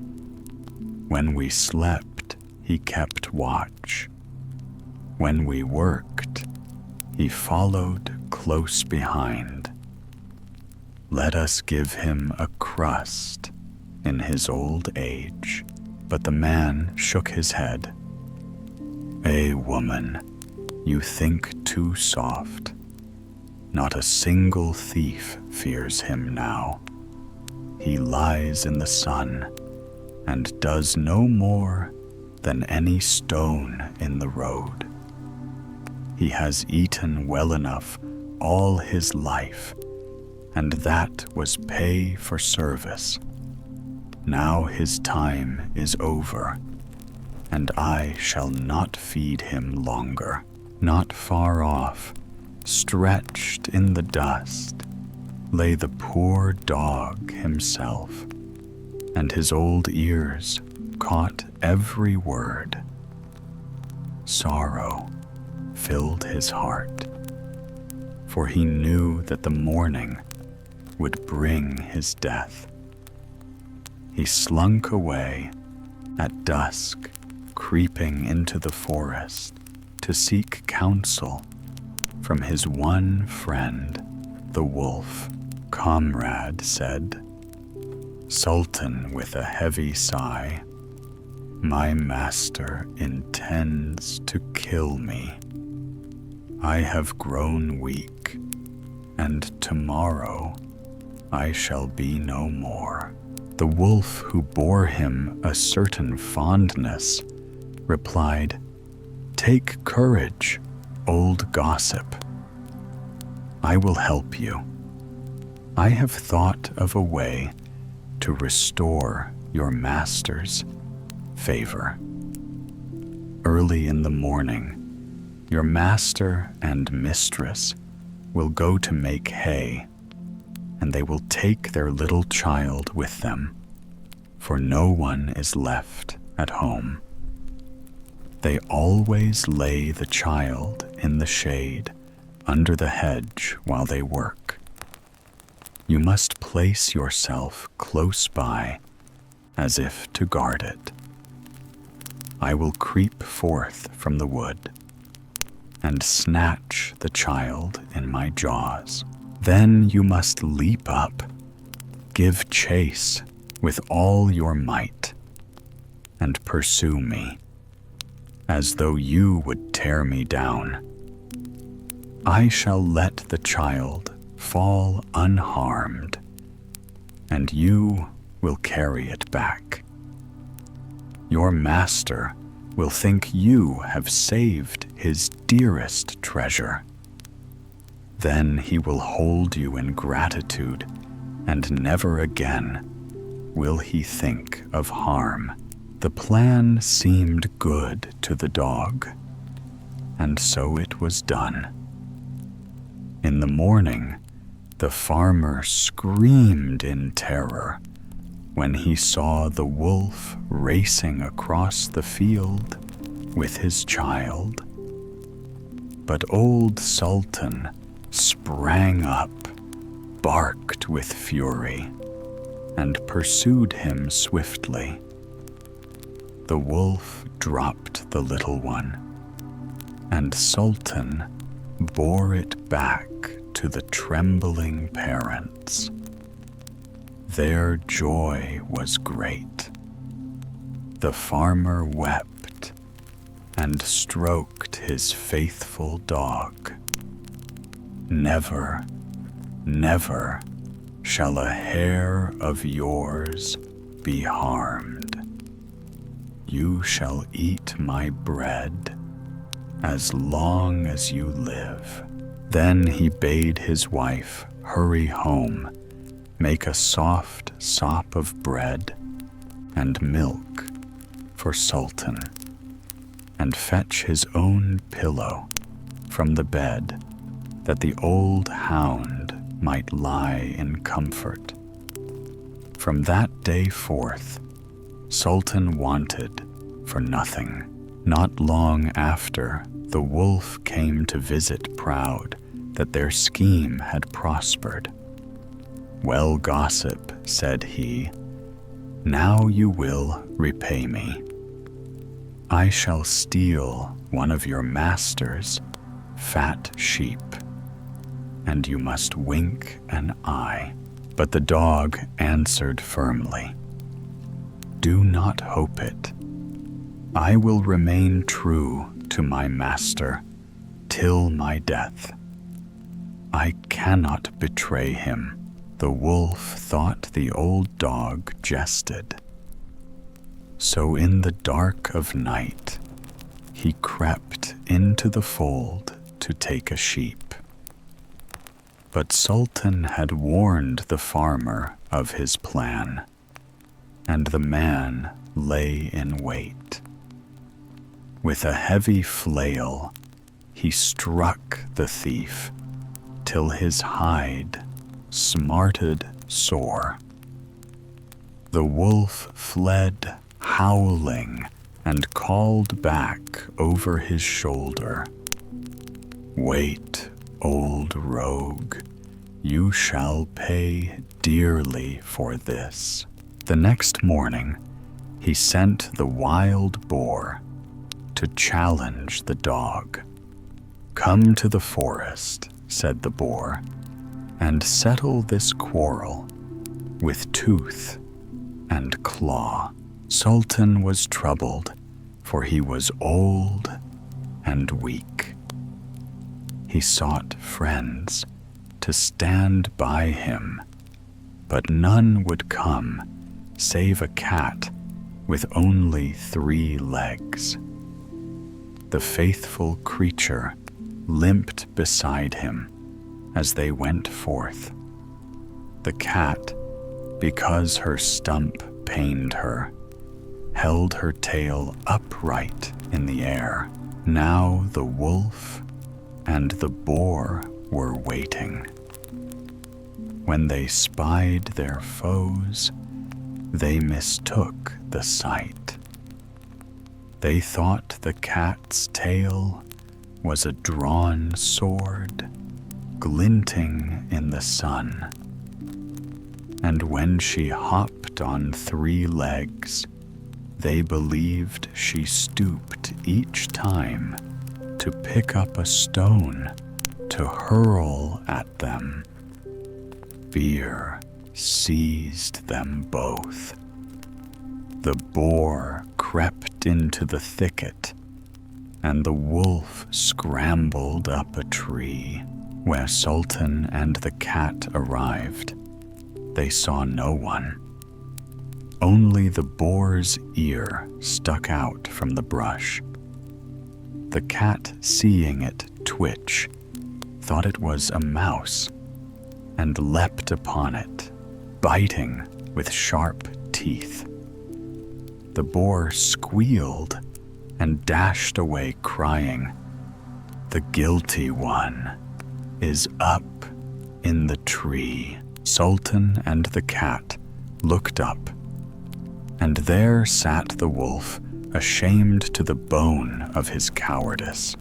When we slept, he kept watch. When we worked, he followed close behind. Let us give him a crust in his old age." But the man shook his head. Woman, you think too soft. Not a single thief fears him now. He lies in the sun and does no more than any stone in the road. He has eaten well enough all his life, and that was pay for service. Now his time is over, and I shall not feed him longer. Not far off, stretched in the dust, lay the poor dog himself, and his old ears caught every word. Sorrow filled his heart, for he knew that the morning would bring his death. He slunk away at dusk, creeping into the forest to seek counsel from his one friend, the wolf. "Comrade," said Sultan with a heavy sigh, "my master intends to kill me. I have grown weak, and tomorrow I shall be no more." The wolf, who bore him a certain fondness, replied, "Take courage, old gossip. I will help you. I have thought of a way to restore your master's favor. Early in the morning, your master and mistress will go to make hay, and they will take their little child with them, for no one is left at home. They always lay the child in the shade under the hedge while they work. You must place yourself close by as if to guard it. I will creep forth from the wood and snatch the child in my jaws. Then you must leap up, give chase with all your might, and pursue me, as though you would tear me down. I shall let the child fall unharmed, and you will carry it back. Your master will think you have saved his dearest treasure. Then he will hold you in gratitude, and never again will he think of harm." The plan seemed good to the dog, and so it was done. In the morning, the farmer screamed in terror when he saw the wolf racing across the field with his child. But old Sultan sprang up, barked with fury, and pursued him swiftly. The wolf dropped the little one, and Sultan bore it back to the trembling parents. Their joy was great. The farmer wept and stroked his faithful dog. Never, never shall a hair of yours be harmed. You shall eat my bread as long as you live. Then he bade his wife hurry home, make a soft sop of bread and milk for Sultan, and fetch his own pillow from the bed, that the old hound might lie in comfort. From that day forth, Sultan wanted for nothing. Not long after, the wolf came to visit, proud that their scheme had prospered. "Well, gossip," said he, "now you will repay me. I shall steal one of your master's fat sheep, and you must wink an eye." But the dog answered firmly, "Do not hope it. I will remain true to my master till my death. I cannot betray him." The wolf thought the old dog jested. So in the dark of night, he crept into the fold to take a sheep. But Sultan had warned the farmer of his plan, and the man lay in wait. With a heavy flail, he struck the thief till his hide smarted sore. The wolf fled howling and called back over his shoulder, "Wait, old rogue, you shall pay dearly for this." The next morning, he sent the wild boar to challenge the dog. "Come to the forest," said the boar, "and settle this quarrel with tooth and claw." Sultan was troubled, for he was old and weak. He sought friends to stand by him, but none would come save a cat with only 3 legs. The faithful creature limped beside him as they went forth. The cat, because her stump pained her, held her tail upright in the air. Now the wolf and the boar were waiting. When they spied their foes, they mistook the sight. They thought the cat's tail was a drawn sword, glinting in the sun. And when she hopped on 3 legs, they believed she stooped each time to pick up a stone to hurl at them. Fear seized them both. The boar crept into the thicket, and the wolf scrambled up a tree. Where Sultan and the cat arrived, they saw no one. Only the boar's ear stuck out from the brush. The cat, seeing it twitch, thought it was a mouse and leapt upon it, biting with sharp teeth. The boar squealed and dashed away, crying, "The guilty one is up in the tree." Sultan and the cat looked up, and there sat the wolf, ashamed to the bone of his cowardice.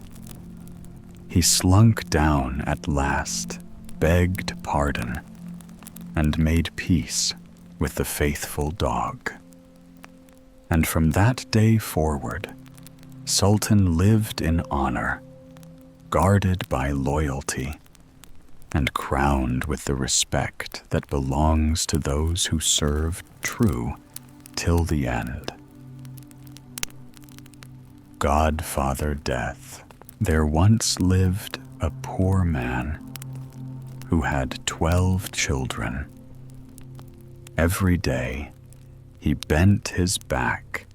He slunk down at last, begged pardon, and made peace with the faithful dog. And from that day forward, Sultan lived in honor, guarded by loyalty, and crowned with the respect that belongs to those who serve true till the end. Godfather Death. There once lived a poor man who had 12 children. Every day he bent his back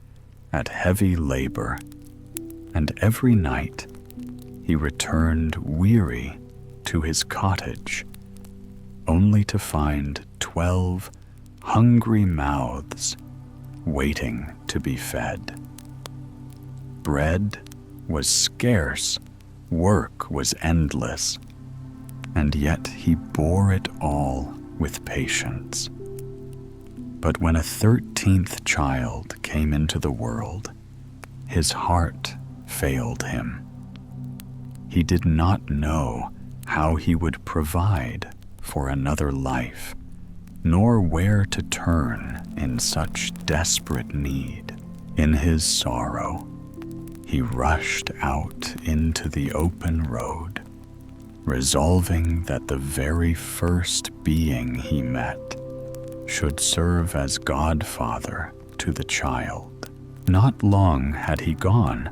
at heavy labor, and every night he returned weary to his cottage, only to find 12 hungry mouths waiting to be fed. Bread was scarce, work was endless, and yet he bore it all with patience. But when a 13th child came into the world, his heart failed him. He did not know how he would provide for another life, nor where to turn in such desperate need. In his sorrow, he rushed out into the open road, resolving that the very first being he met should serve as godfather to the child. Not long had he gone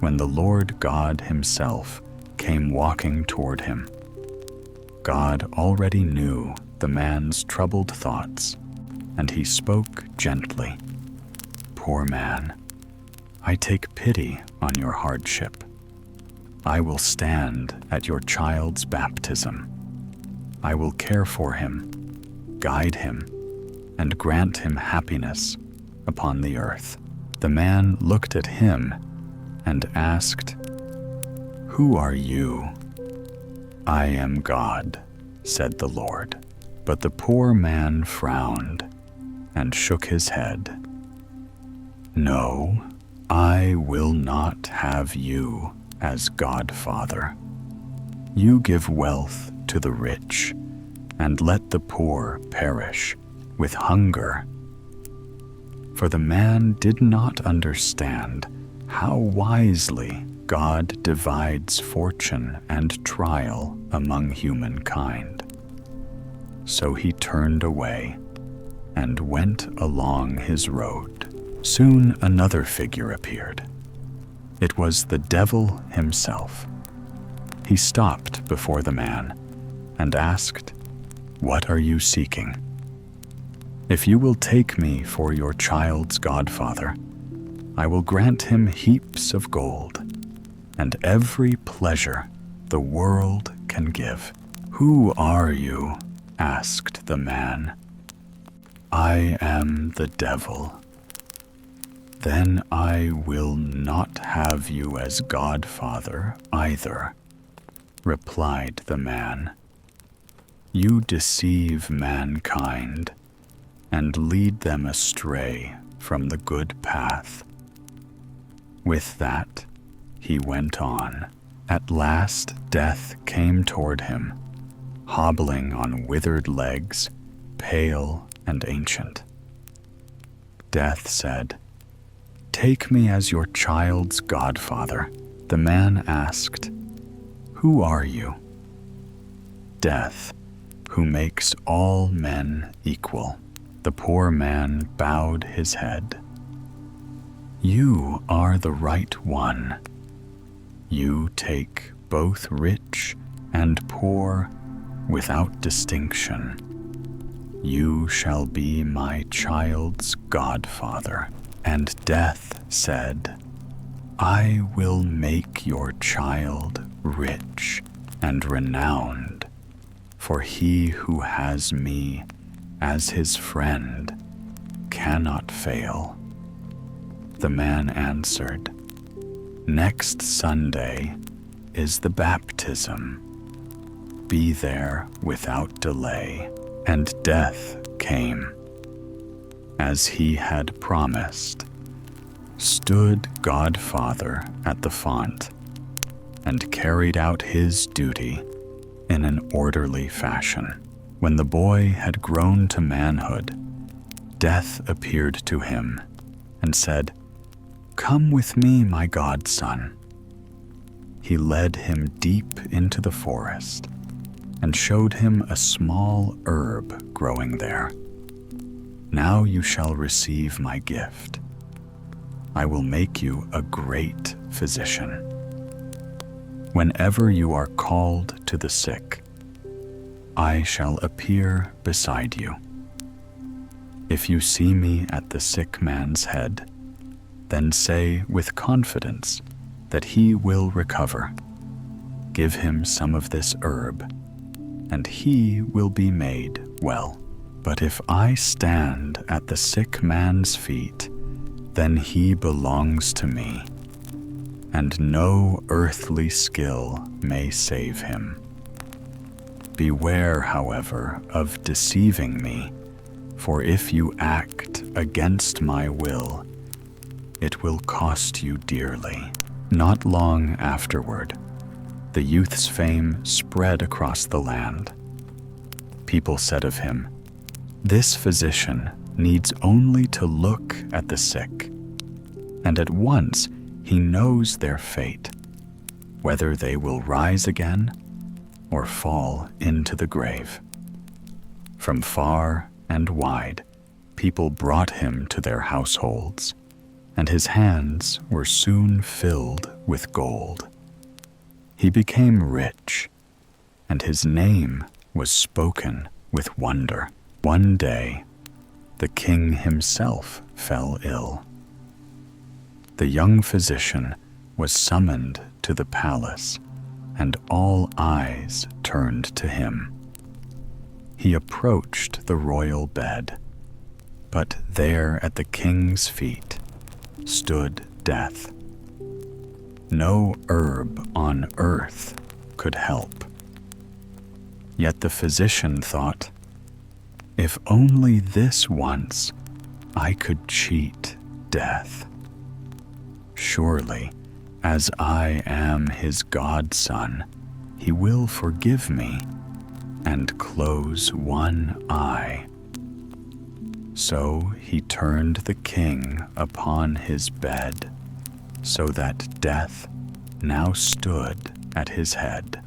when the Lord God himself came walking toward him. God already knew the man's troubled thoughts, and he spoke gently. "Poor man, I take pity on your hardship. I will stand at your child's baptism. I will care for him, guide him, and grant him happiness upon the earth." The man looked at him and asked, "Who are you?" "I am God," said the Lord. But the poor man frowned and shook his head. "No, I will not have you as godfather. You give wealth to the rich, and let the poor perish with hunger." For the man did not understand how wisely God divides fortune and trial among humankind. So he turned away and went along his road. Soon another figure appeared. It was the devil himself. He stopped before the man and asked, "What are you seeking? If you will take me for your child's godfather, I will grant him heaps of gold and every pleasure the world can give." "Who are you?" asked the man. "I am the devil." "Then I will not have you as godfather either," replied the man. "You deceive mankind and lead them astray from the good path." With that, he went on. At last, death came toward him, hobbling on withered legs, pale and ancient. Death said, "Take me as your child's godfather." The man asked, "Who are you?" "Death, who makes all men equal." The poor man bowed his head. "You are the right one. You take both rich and poor without distinction. You shall be my child's godfather." And Death said, "I will make your child rich and renowned, for he who has me as his friend cannot fail." The man answered, "Next Sunday is the baptism. Be there without delay." And Death came, as he had promised, stood godfather at the font, and carried out his duty in an orderly fashion. When the boy had grown to manhood, Death appeared to him and said, "Come with me, my godson." He led him deep into the forest, and showed him a small herb growing there. Now you shall receive my gift. I will make you a great physician. Whenever you are called to the sick, I shall appear beside you. If you see me at the sick man's head, then say with confidence that he will recover. Give him some of this herb, and he will be made well. But if I stand at the sick man's feet, then he belongs to me, and no earthly skill may save him. Beware, however, of deceiving me, for if you act against my will, it will cost you dearly. Not long afterward, the youth's fame spread across the land. People said of him, "This physician needs only to look at the sick, and at once he knows their fate, whether they will rise again or fall into the grave." From far and wide, people brought him to their households, and his hands were soon filled with gold. He became rich, and his name was spoken with wonder. One day, the king himself fell ill. The young physician was summoned to the palace, and all eyes turned to him. He approached the royal bed, but there at the king's feet stood Death. No herb on earth could help. Yet the physician thought, if only this once I could cheat Death. Surely, as I am his godson, he will forgive me and close one eye. So he turned the king upon his bed, so that Death now stood at his head.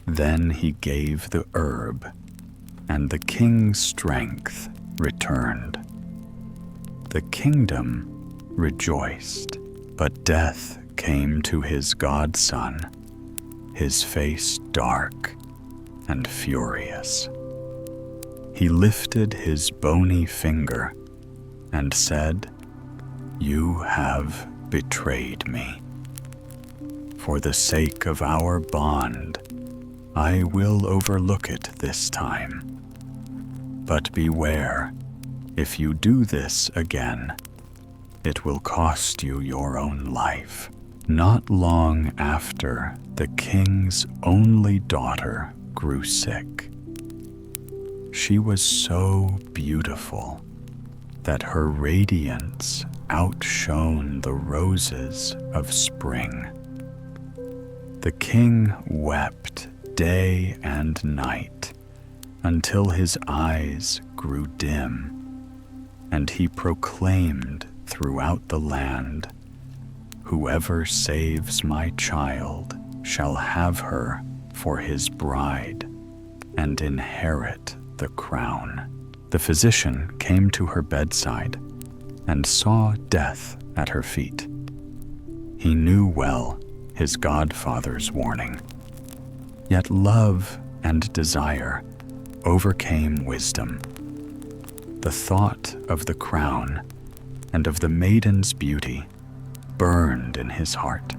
Then he gave the herb, and the king's strength returned. The kingdom rejoiced, but Death came to his godson, his face dark and furious. He lifted his bony finger and said, "You have betrayed me. For the sake of our bond, I will overlook it this time. But beware, if you do this again, it will cost you your own life." Not long after, the king's only daughter grew sick. She was so beautiful that her radiance outshone the roses of spring. The king wept day and night until his eyes grew dim, and he proclaimed throughout the land, "Whoever saves my child shall have her for his bride and inherit the crown." The physician came to her bedside and saw Death at her feet. He knew well his godfather's warning. Yet love and desire overcame wisdom. The thought of the crown and of the maiden's beauty burned in his heart.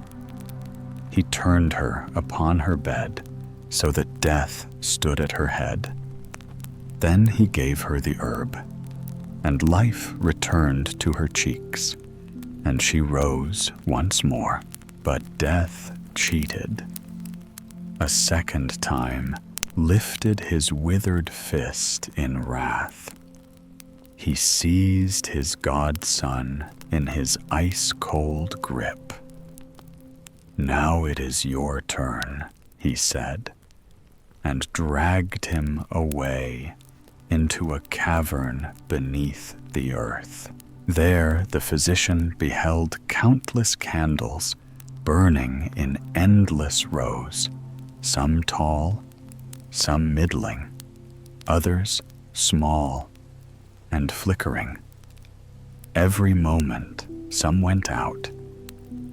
He turned her upon her bed so that Death stood at her head. Then he gave her the herb, and life returned to her cheeks, and she rose once more. But Death cheated. A second time lifted his withered fist in wrath. He seized his godson in his ice-cold grip. "Now it is your turn," he said, and dragged him away into a cavern beneath the earth. There the physician beheld countless candles burning in endless rows, some tall some middling, others small and flickering. Every moment some went out,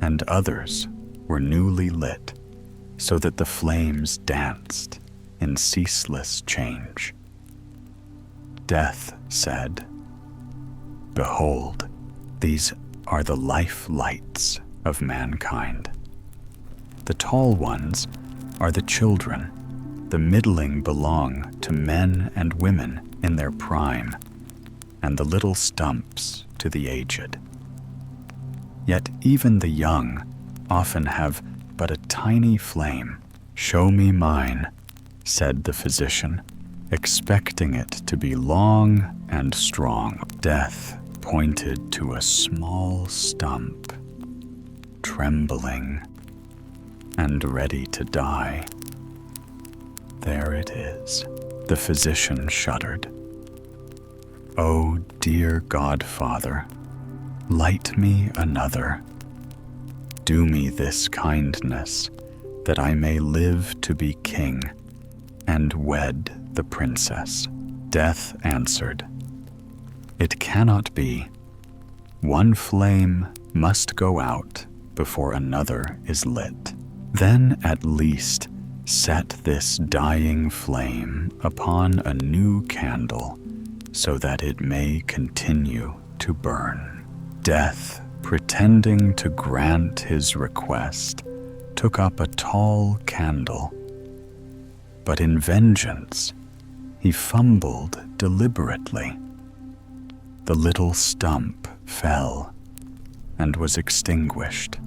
and others were newly lit, so that the flames danced in ceaseless change. Death said, "Behold, these are the life lights of mankind. The tall ones are the children, the middling belong to men and women in their prime, and the little stumps to the aged. Yet even the young often have but a tiny flame. Show me mine," said the physician, expecting it to be long and strong. Death pointed to a small stump, trembling and ready to die. "There it is," the physician shuddered. "Oh, dear Godfather, light me another. Do me this kindness, that I may live to be king and wed the princess." Death answered, "It cannot be. One flame must go out before another is lit. Then at least set this dying flame upon a new candle, so that it may continue to burn." Death, pretending to grant his request, took up a tall candle. But in vengeance, he fumbled deliberately. The little stump fell and was extinguished.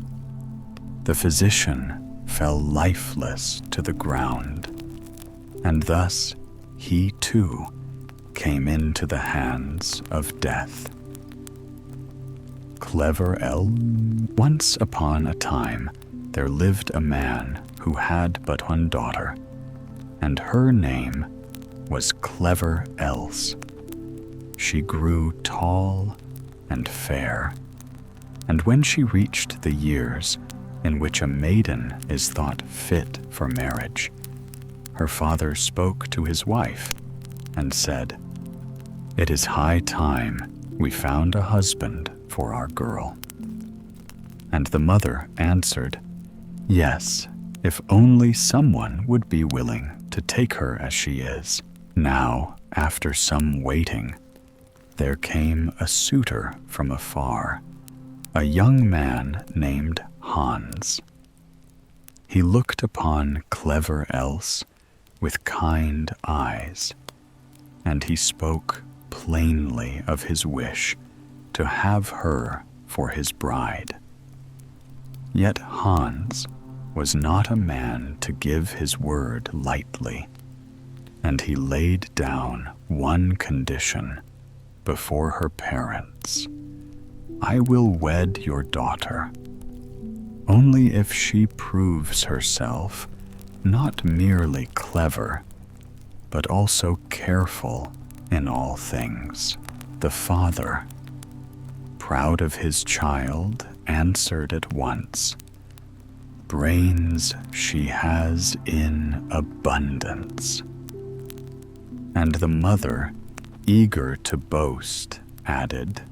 The physician fell lifeless to the ground, and thus he too came into the hands of death. Clever Once upon a time, there lived a man who had but one daughter, and her name was Clever Else. She grew tall and fair, and when she reached the years in which a maiden is thought fit for marriage, her father spoke to his wife and said, "It is high time we found a husband for our girl." And the mother answered, "Yes, if only someone would be willing to take her as she is." Now, after some waiting, there came a suitor from afar, a young man named Hans. He looked upon Clever Else with kind eyes, and he spoke plainly of his wish to have her for his bride. Yet Hans was not a man to give his word lightly, and he laid down one condition before her parents. "I will wed your daughter, only if she proves herself not merely clever, but also careful in all things." The father, proud of his child, answered at once, "Brains she has in abundance." And the mother, eager to boast, added,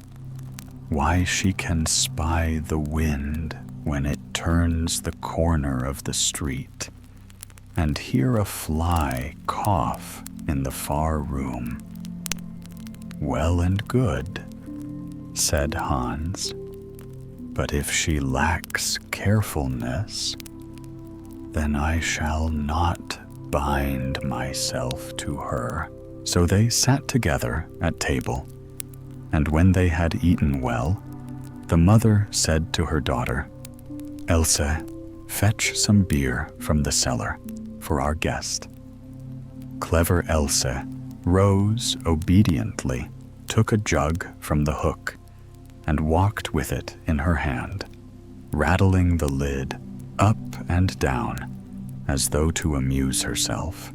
"Why, she can spy the wind when it turns the corner of the street, and hear a fly cough in the far room." "Well and good," said Hans, "but if she lacks carefulness, then I shall not bind myself to her." So they sat together at table, and when they had eaten well, the mother said to her daughter, "Else, fetch some beer from the cellar for our guest." Clever Else rose obediently, took a jug from the hook, and walked with it in her hand, rattling the lid up and down as though to amuse herself.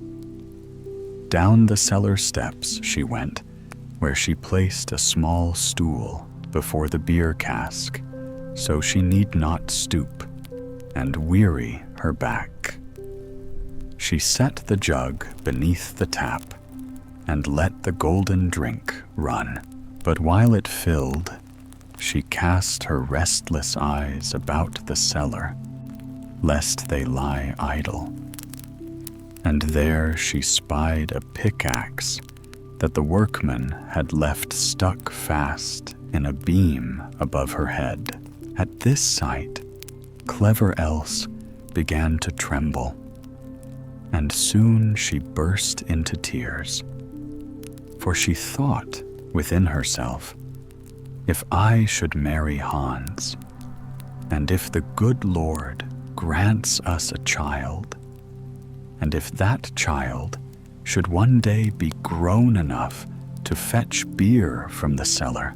Down the cellar steps she went, where she placed a small stool before the beer cask, so she need not stoop and weary her back. She set the jug beneath the tap and let the golden drink run. But while it filled, she cast her restless eyes about the cellar, lest they lie idle. And there she spied a pickaxe that the workman had left stuck fast in a beam above her head. At this sight, clever Else began to tremble, and soon she burst into tears. For she thought within herself, if I should marry Hans, and if the good Lord grants us a child, and if that child should one day be grown enough to fetch beer from the cellar,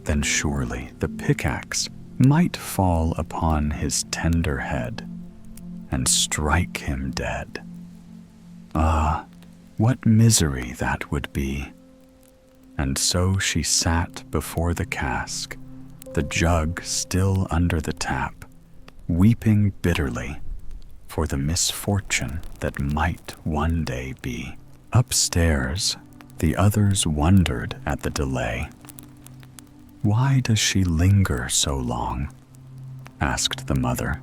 then surely the pickaxe might fall upon his tender head and strike him dead. Ah, what misery that would be! And so she sat before the cask, the jug still under the tap, weeping bitterly for the misfortune that might one day be. Upstairs, the others wondered at the delay. "Why does she linger so long?" asked the mother.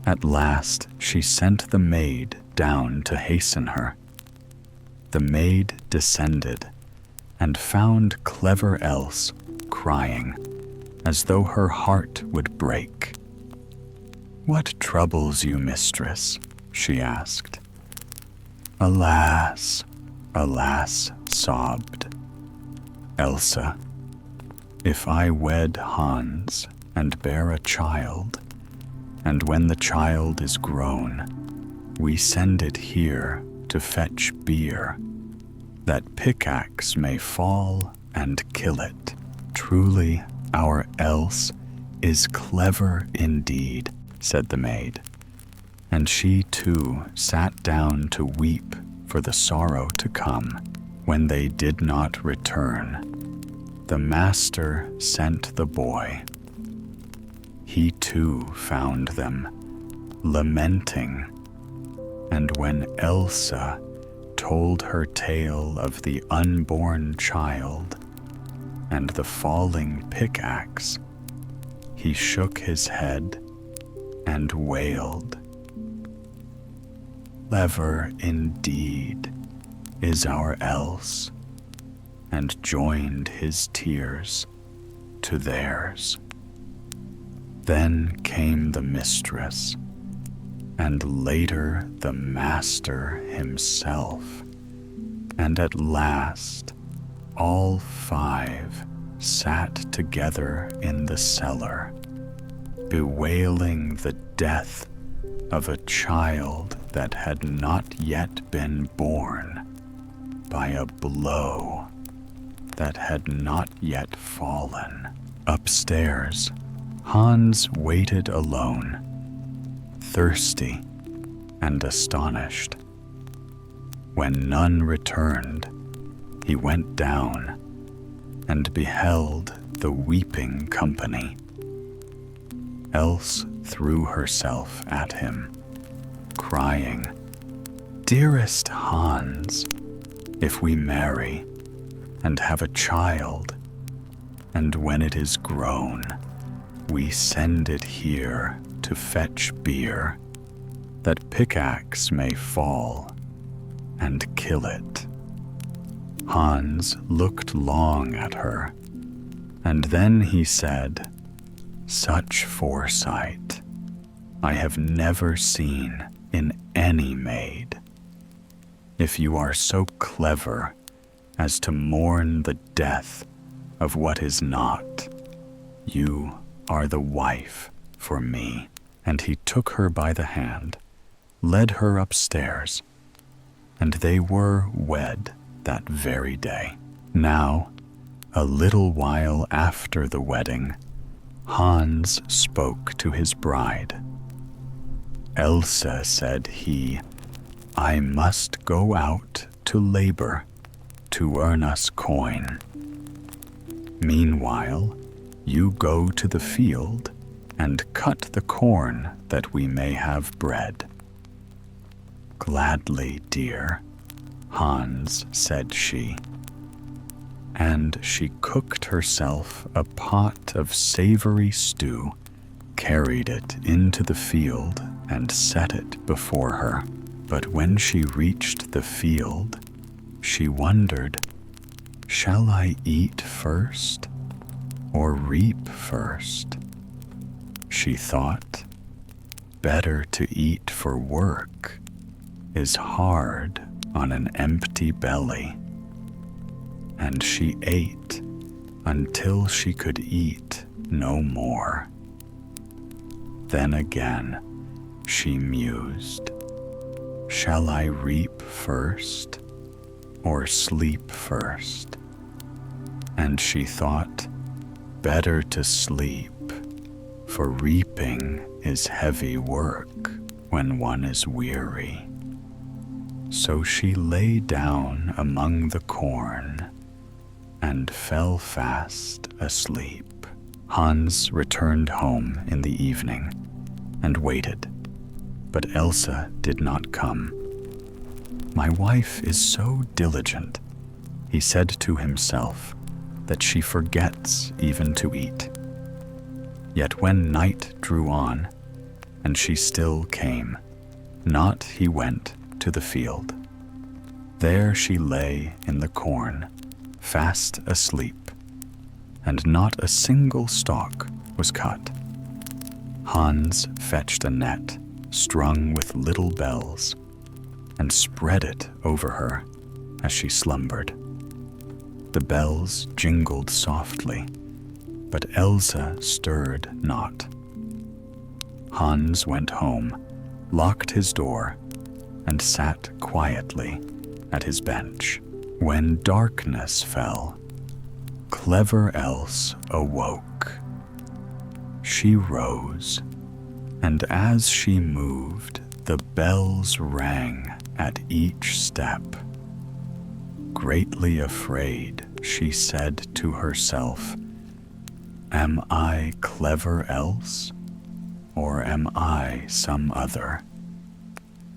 At last she sent the maid down to hasten her. The maid descended and found clever Else crying, as though her heart would break. "What troubles you, mistress?" she asked. "Alas, alas," sobbed Elsa. "If I wed Hans and bear a child, and when the child is grown, we send it here to fetch beer, that pickaxe may fall and kill it. Truly, our Else is clever indeed," said the maid, and she too sat down to weep for the sorrow to come. When they did not return, the master sent the boy. He too found them, lamenting, and when Elsa told her tale of the unborn child and the falling pickaxe, he shook his head and wailed. "Clever indeed is our Else," and joined his tears to theirs. Then came the mistress, and later the master himself, and at last all five sat together in the cellar, bewailing the death of a child that had not yet been born, by a blow that had not yet fallen. Upstairs, Hans waited alone, thirsty and astonished. When none returned, he went down and beheld the weeping company. Else threw herself at him, crying, "Dearest Hans, if we marry and have a child, and when it is grown, we send it here to fetch beer, that pickaxe may fall and kill it." Hans looked long at her, and then he said, "Such foresight I have never seen in any maid. If you are so clever as to mourn the death of what is not, you are the wife for me." And he took her by the hand, led her upstairs, and they were wed that very day. Now, a little while after the wedding, Hans spoke to his bride. "Elsa," said he, "I must go out to labor to earn us coin. Meanwhile, you go to the field and cut the corn that we may have bread." "Gladly, dear," Hans said she. And she cooked herself a pot of savory stew, carried it into the field, and set it before her. But when she reached the field, she wondered, "Shall I eat first or reap first?" She thought, "Better to eat for work is hard on an empty belly." And she ate until she could eat no more. Then again she mused, "Shall I reap first or sleep first?" And she thought, "Better to sleep, for reaping is heavy work when one is weary." So she lay down among the corn and fell fast asleep. Hans returned home in the evening and waited, but Elsa did not come. "My wife is so diligent," he said to himself, "that she forgets even to eat." Yet when night drew on, and she still came, not he went to the field. There she lay in the corn, fast asleep, and not a single stalk was cut. Hans fetched a net strung with little bells and spread it over her as she slumbered. The bells jingled softly, but Elsa stirred not. Hans went home, locked his door, and sat quietly at his bench. When darkness fell, clever Else awoke. She rose, and as she moved, the bells rang at each step. Greatly afraid, she said to herself, "Am I clever Else, or am I some other?"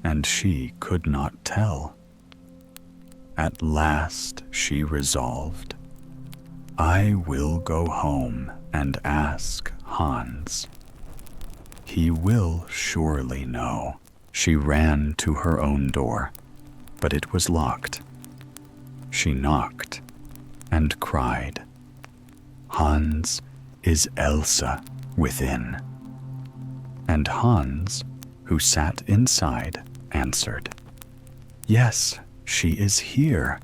And she could not tell. At last she resolved, "I will go home and ask Hans. He will surely know." She ran to her own door, but it was locked. She knocked and cried, "Hans, is Elsa within?" And Hans, who sat inside, answered, "Yes, she is here."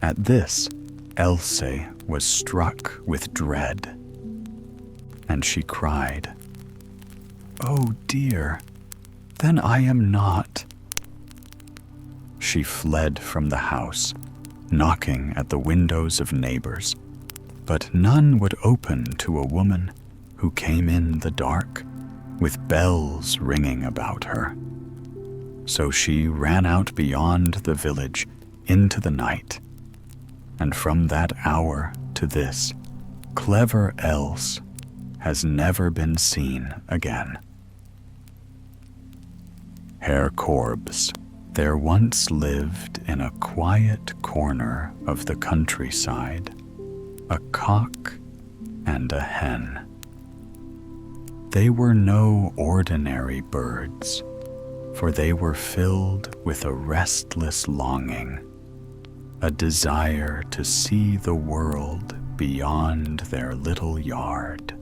At this, Else was struck with dread, and she cried, "Oh dear, then I am not." She fled from the house, knocking at the windows of neighbors, but none would open to a woman who came in the dark with bells ringing about her. So she ran out beyond the village into the night, and from that hour to this, clever Else has never been seen again. Herr Korbes. There once lived in a quiet corner of the countryside a cock and a hen. They were no ordinary birds, for they were filled with a restless longing, a desire to see the world beyond their little yard,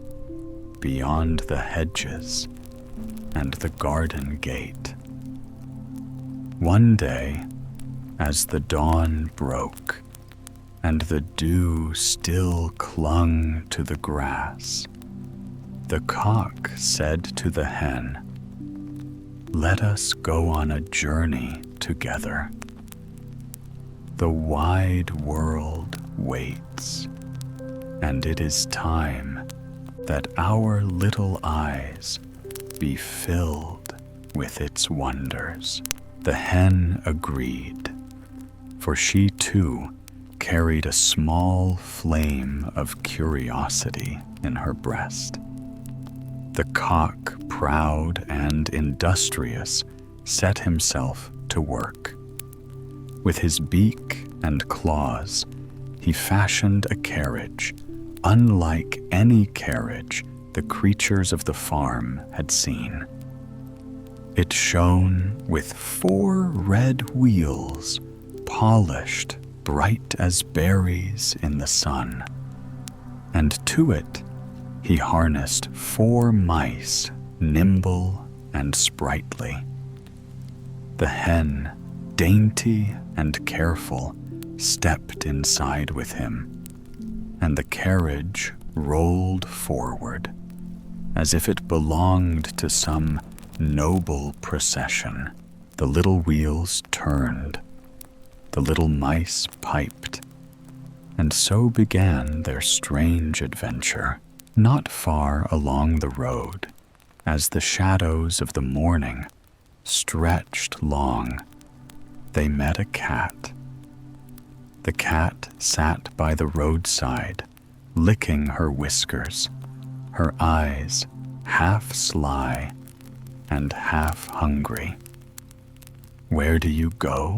beyond the hedges and the garden gate. One day, as the dawn broke and the dew still clung to the grass, the cock said to the hen, "Let us go on a journey together. The wide world waits, and it is time that our little eyes be filled with its wonders." The hen agreed, for she too carried a small flame of curiosity in her breast. The cock, proud and industrious, set himself to work. With his beak and claws, he fashioned a carriage unlike any carriage the creatures of the farm had seen. It shone with 4 red wheels, polished bright as berries in the sun, and to it he harnessed 4 mice, nimble and sprightly. The hen, dainty and careful, stepped inside with him, and the carriage rolled forward as if it belonged to some noble procession. The little wheels turned, the little mice piped, and so began their strange adventure. Not far along the road, as the shadows of the morning stretched long, they met a cat. The cat sat by the roadside, licking her whiskers, her eyes half sly and half hungry. "Where do you go,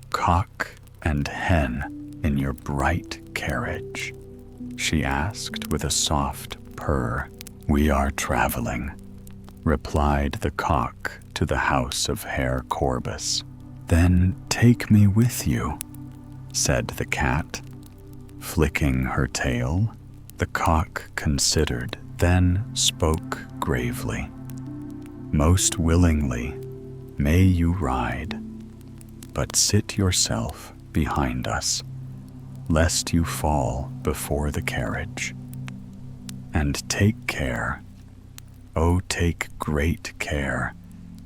cock and hen, in your bright carriage?" she asked with a soft purr. "We are traveling," replied the cock to the house of Herr Korbes. "Then take me with you," said the cat. Flicking her tail, the cock considered, then spoke gravely. "Most willingly may you ride, but sit yourself behind us, lest you fall before the carriage. And take care, oh take great care,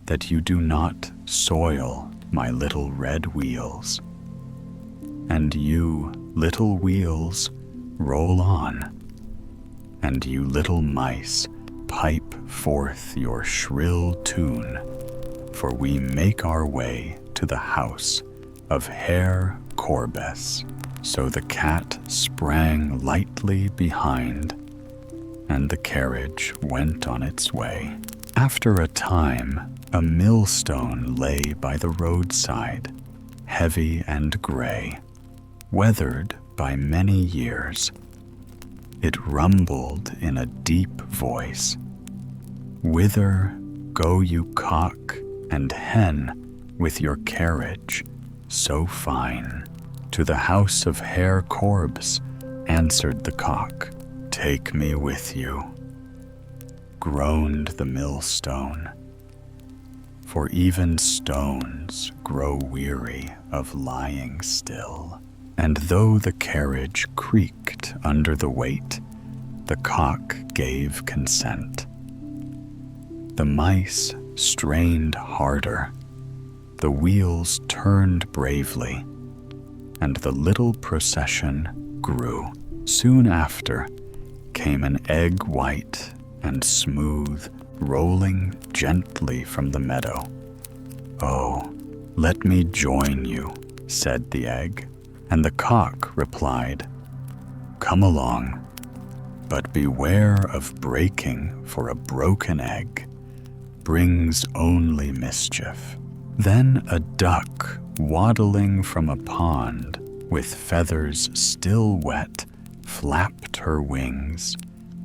that you do not soil my little red wheels. And you, little wheels, roll on, and you little mice, pipe forth your shrill tune, for we make our way to the house of Herr Korbes." So the cat sprang lightly behind, and the carriage went on its way. After a time, a millstone lay by the roadside, heavy and gray, weathered by many years. It rumbled in a deep voice. "Whither go you, cock and hen, with your carriage so fine?" "To the house of Herr Korbes," answered the cock. "Take me with you," groaned the millstone, "for even stones grow weary of lying still." And though the carriage creaked under the weight, the cock gave consent. The mice strained harder, the wheels turned bravely, and the little procession grew. Soon after came an egg white and smooth, rolling gently from the meadow. "Oh, let me join you," said the egg, and the cock replied, "Come along, but beware of breaking, for a broken egg brings only mischief." Then a duck, waddling from a pond, with feathers still wet, flapped her wings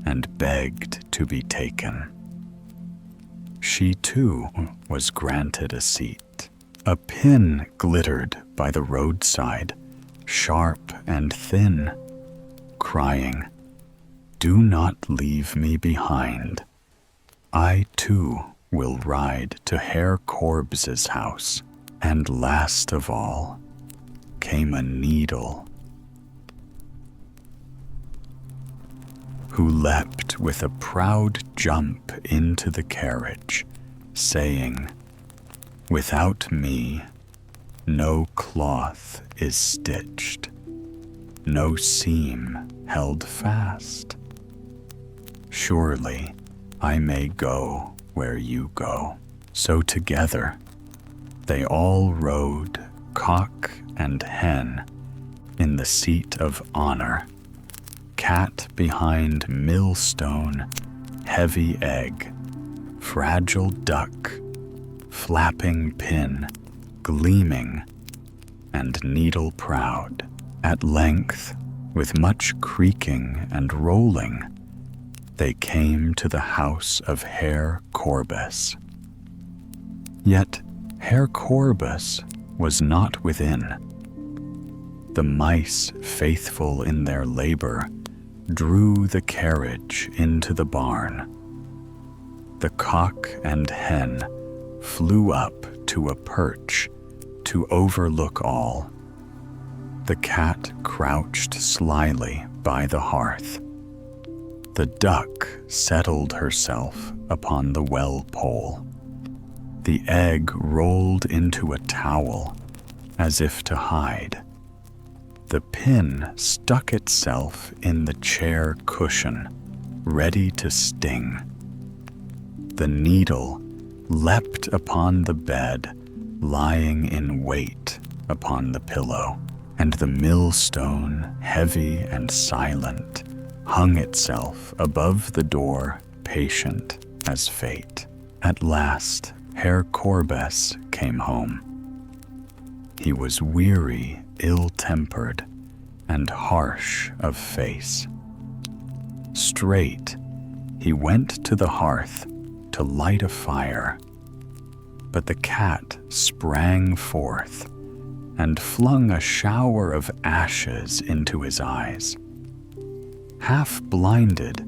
and begged to be taken. She too was granted a seat. A pin glittered by the roadside, sharp and thin, crying, "Do not leave me behind. I too will ride to Herr Korbes' house." And last of all came a needle, who leapt with a proud jump into the carriage, saying, "Without me, no cloth is stitched, no seam held fast. Surely I may go where you go." So together they all rode, cock and hen, in the seat of honor, cat behind millstone, heavy egg, fragile duck, flapping pin, gleaming and needle proud. At length, with much creaking and rolling, they came to the house of Herr Korbes. Yet Herr Korbes was not within. The mice, faithful in their labor, drew the carriage into the barn. The cock and hen flew up to a perch to overlook all. The cat crouched slyly by the hearth. The duck settled herself upon the well pole. The egg rolled into a towel as if to hide. The pin stuck itself in the chair cushion, ready to sting. The needle leapt upon the bed, lying in wait upon the pillow, and the millstone, heavy and silent, hung itself above the door, patient as fate. At last, Herr Korbes came home. He was weary, ill-tempered, and harsh of face. Straight, he went to the hearth to light a fire, but the cat sprang forth and flung a shower of ashes into his eyes. Half blinded,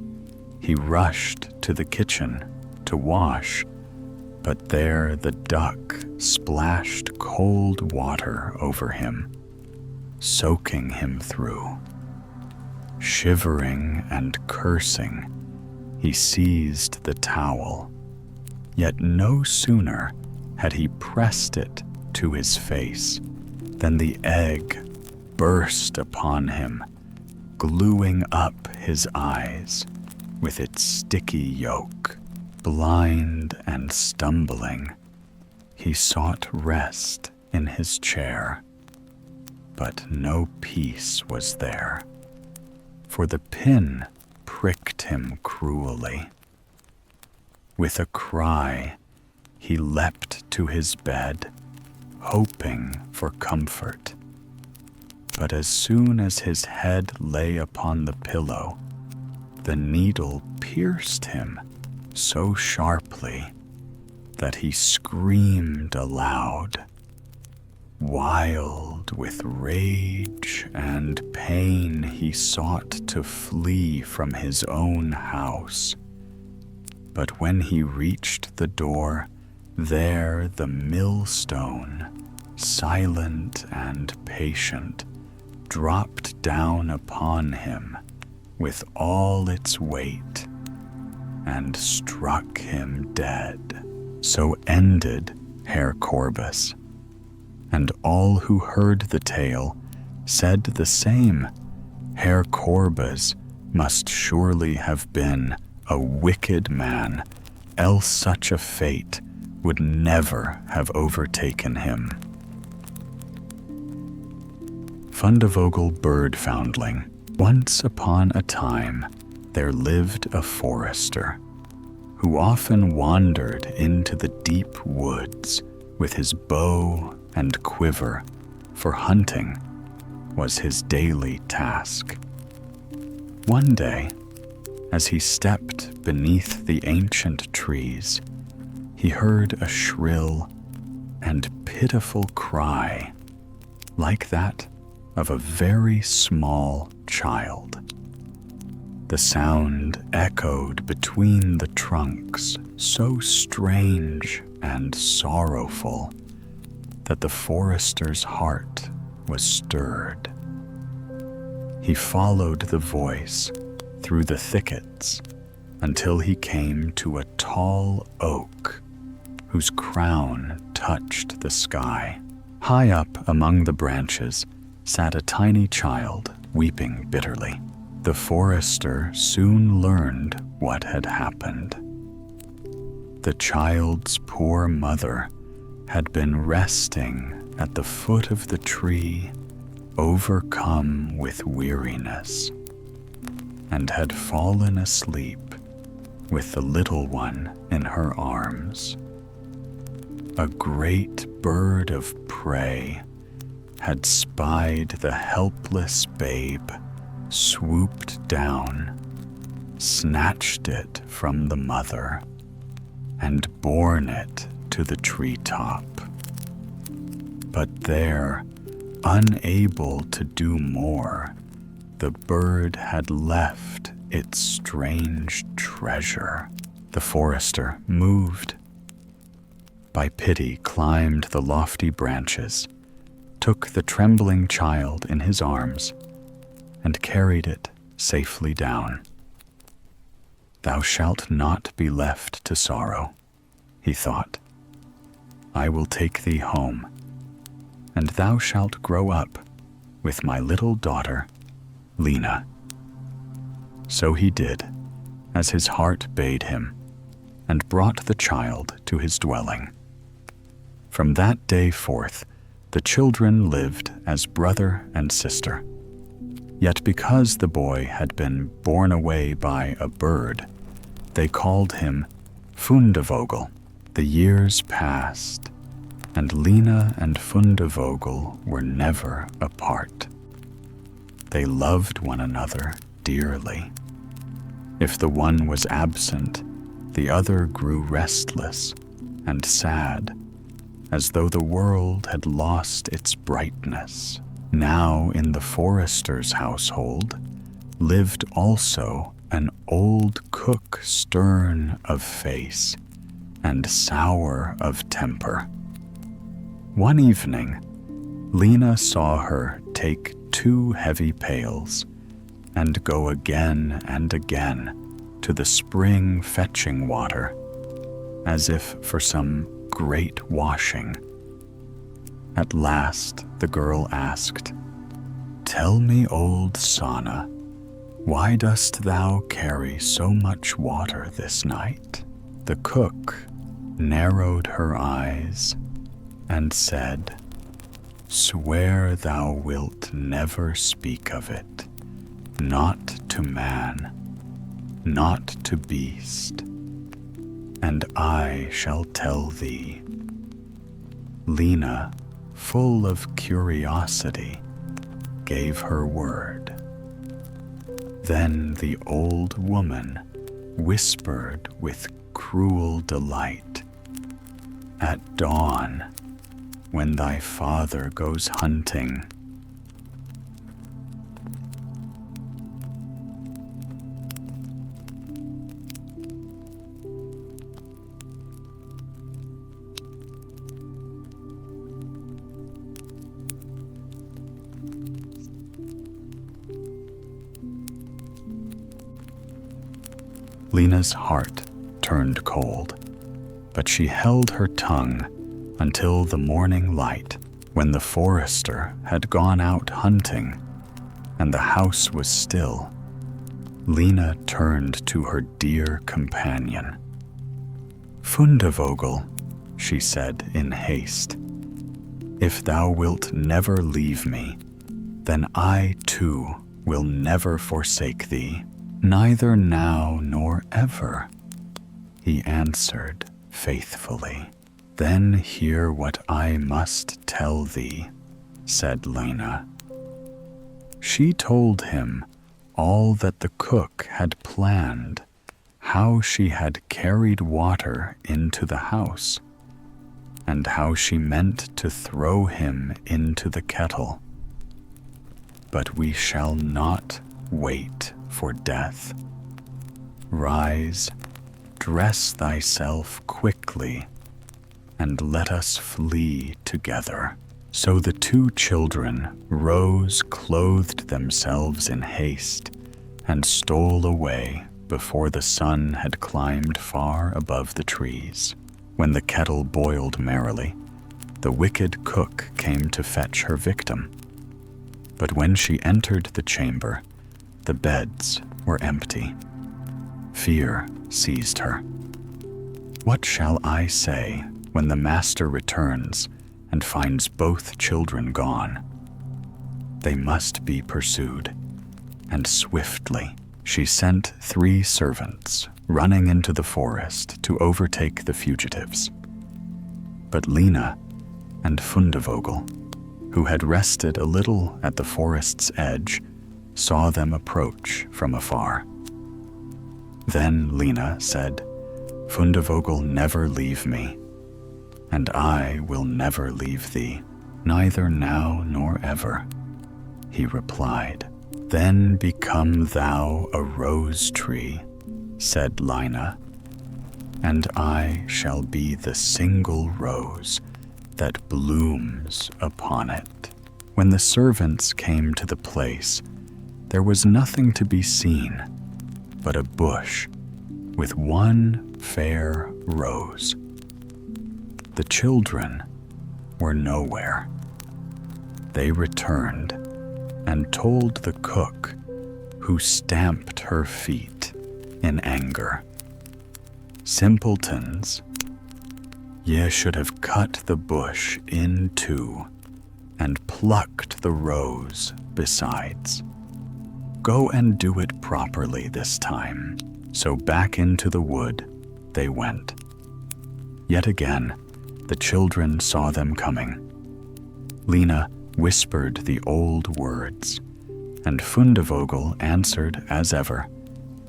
he rushed to the kitchen to wash, but there the duck splashed cold water over him, soaking him through. Shivering and cursing, he seized the towel, yet no sooner had he pressed it to his face than the egg burst upon him, gluing up his eyes with its sticky yolk. Blind and stumbling, he sought rest in his chair, but no peace was there, for the pin pricked him cruelly. With a cry, he leapt to his bed, hoping for comfort. But as soon as his head lay upon the pillow, the needle pierced him so sharply that he screamed aloud. Wild with rage and pain, he sought to flee from his own house. But when he reached the door, there the millstone, silent and patient, dropped down upon him with all its weight and struck him dead. So ended Herr Korbes, and all who heard the tale said the same. Herr Korbes must surely have been a wicked man, else such a fate would never have overtaken him. Fundevogel Bird Foundling. Once upon a time, there lived a forester who often wandered into the deep woods with his bow and quiver, for hunting was his daily task. One day, as he stepped beneath the ancient trees, he heard a shrill and pitiful cry, like that of a very small child. The sound echoed between the trunks, so strange and sorrowful that the forester's heart was stirred. He followed the voice through the thickets until he came to a tall oak whose crown touched the sky. High up among the branches sat a tiny child, weeping bitterly. The forester soon learned what had happened. The child's poor mother had been resting at the foot of the tree, overcome with weariness, and had fallen asleep with the little one in her arms. a great bird of prey had spied the helpless babe, swooped down, snatched it from the mother, and borne it to the treetop. But there, unable to do more, the bird had left its strange treasure. The forester, moved by pity, climbed the lofty branches, took the trembling child in his arms, and carried it safely down. "Thou shalt not be left to sorrow," he thought. "I will take thee home, and thou shalt grow up with my little daughter, Lena." So he did, as his heart bade him, and brought the child to his dwelling. From that day forth, the children lived as brother and sister. Yet because the boy had been borne away by a bird, they called him Fundevogel. The years passed, and Lena and Fundevogel were never apart. They loved one another dearly. If the one was absent, the other grew restless and sad, as though the world had lost its brightness. Now in the forester's household lived also an old cook, stern of face and sour of temper. One evening, Lena saw her take 2 heavy pails and go again and again to the spring fetching water, as if for some great washing. At last the girl asked, "Tell me, old Sanna, why dost thou carry so much water this night?" The cook narrowed her eyes and said, "Swear thou wilt never speak of it, not to man, not to beast, and I shall tell thee." Lena, full of curiosity, gave her word. Then the old woman whispered with cruel delight, "At dawn, when thy father goes hunting, Lena's heart turned cold, but she held her tongue until the morning light, when the forester had gone out hunting and the house was still. Lena turned to her dear companion. "Fundevogel," she said in haste, "if thou wilt never leave me, then I too will never forsake thee." "Neither now nor ever," he answered faithfully. "Then hear what I must tell thee," said Lena. She told him all that the cook had planned, how she had carried water into the house, and how she meant to throw him into the kettle. "But we shall not wait for death. Rise, dress thyself quickly, and let us flee together." So the 2 children rose, clothed themselves in haste, and stole away before the sun had climbed far above the trees. When the kettle boiled merrily, the wicked cook came to fetch her victim. But when she entered the chamber, the beds were empty. Fear seized her. "What shall I say when the master returns and finds both children gone?" They must be pursued, and swiftly. She sent 3 servants running into the forest to overtake the fugitives. But Lena and Fundevogel, who had rested a little at the forest's edge, saw them approach from afar. Then Lena said, "Fundevogel, never leave me, and I will never leave thee, neither now nor ever." He replied, "Then become thou a rose tree," said Lena, "and I shall be the single rose that blooms upon it." When the servants came to the place, there was nothing to be seen but a bush with one fair rose. The children were nowhere. They returned and told the cook, who stamped her feet in anger, "Simpletons, ye should have cut the bush in two and plucked the rose besides. Go and do it properly this time." So back into the wood they went. Yet again, the children saw them coming. Lena whispered the old words, and Fundevogel answered as ever,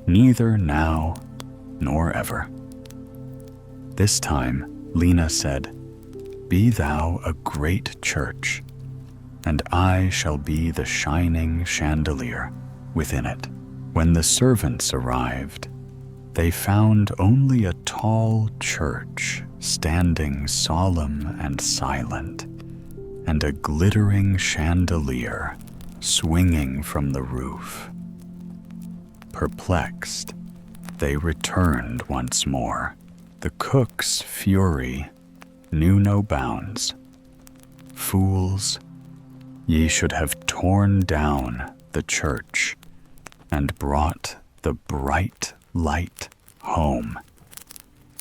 "Neither now nor ever." This time Lena said, "Be thou a great church, and I shall be the shining chandelier within it." When the servants arrived, they found only a tall church standing solemn and silent, and a glittering chandelier swinging from the roof. Perplexed, they returned once more. The cook's fury knew no bounds. "Fools, ye should have torn down the church and brought the bright light home.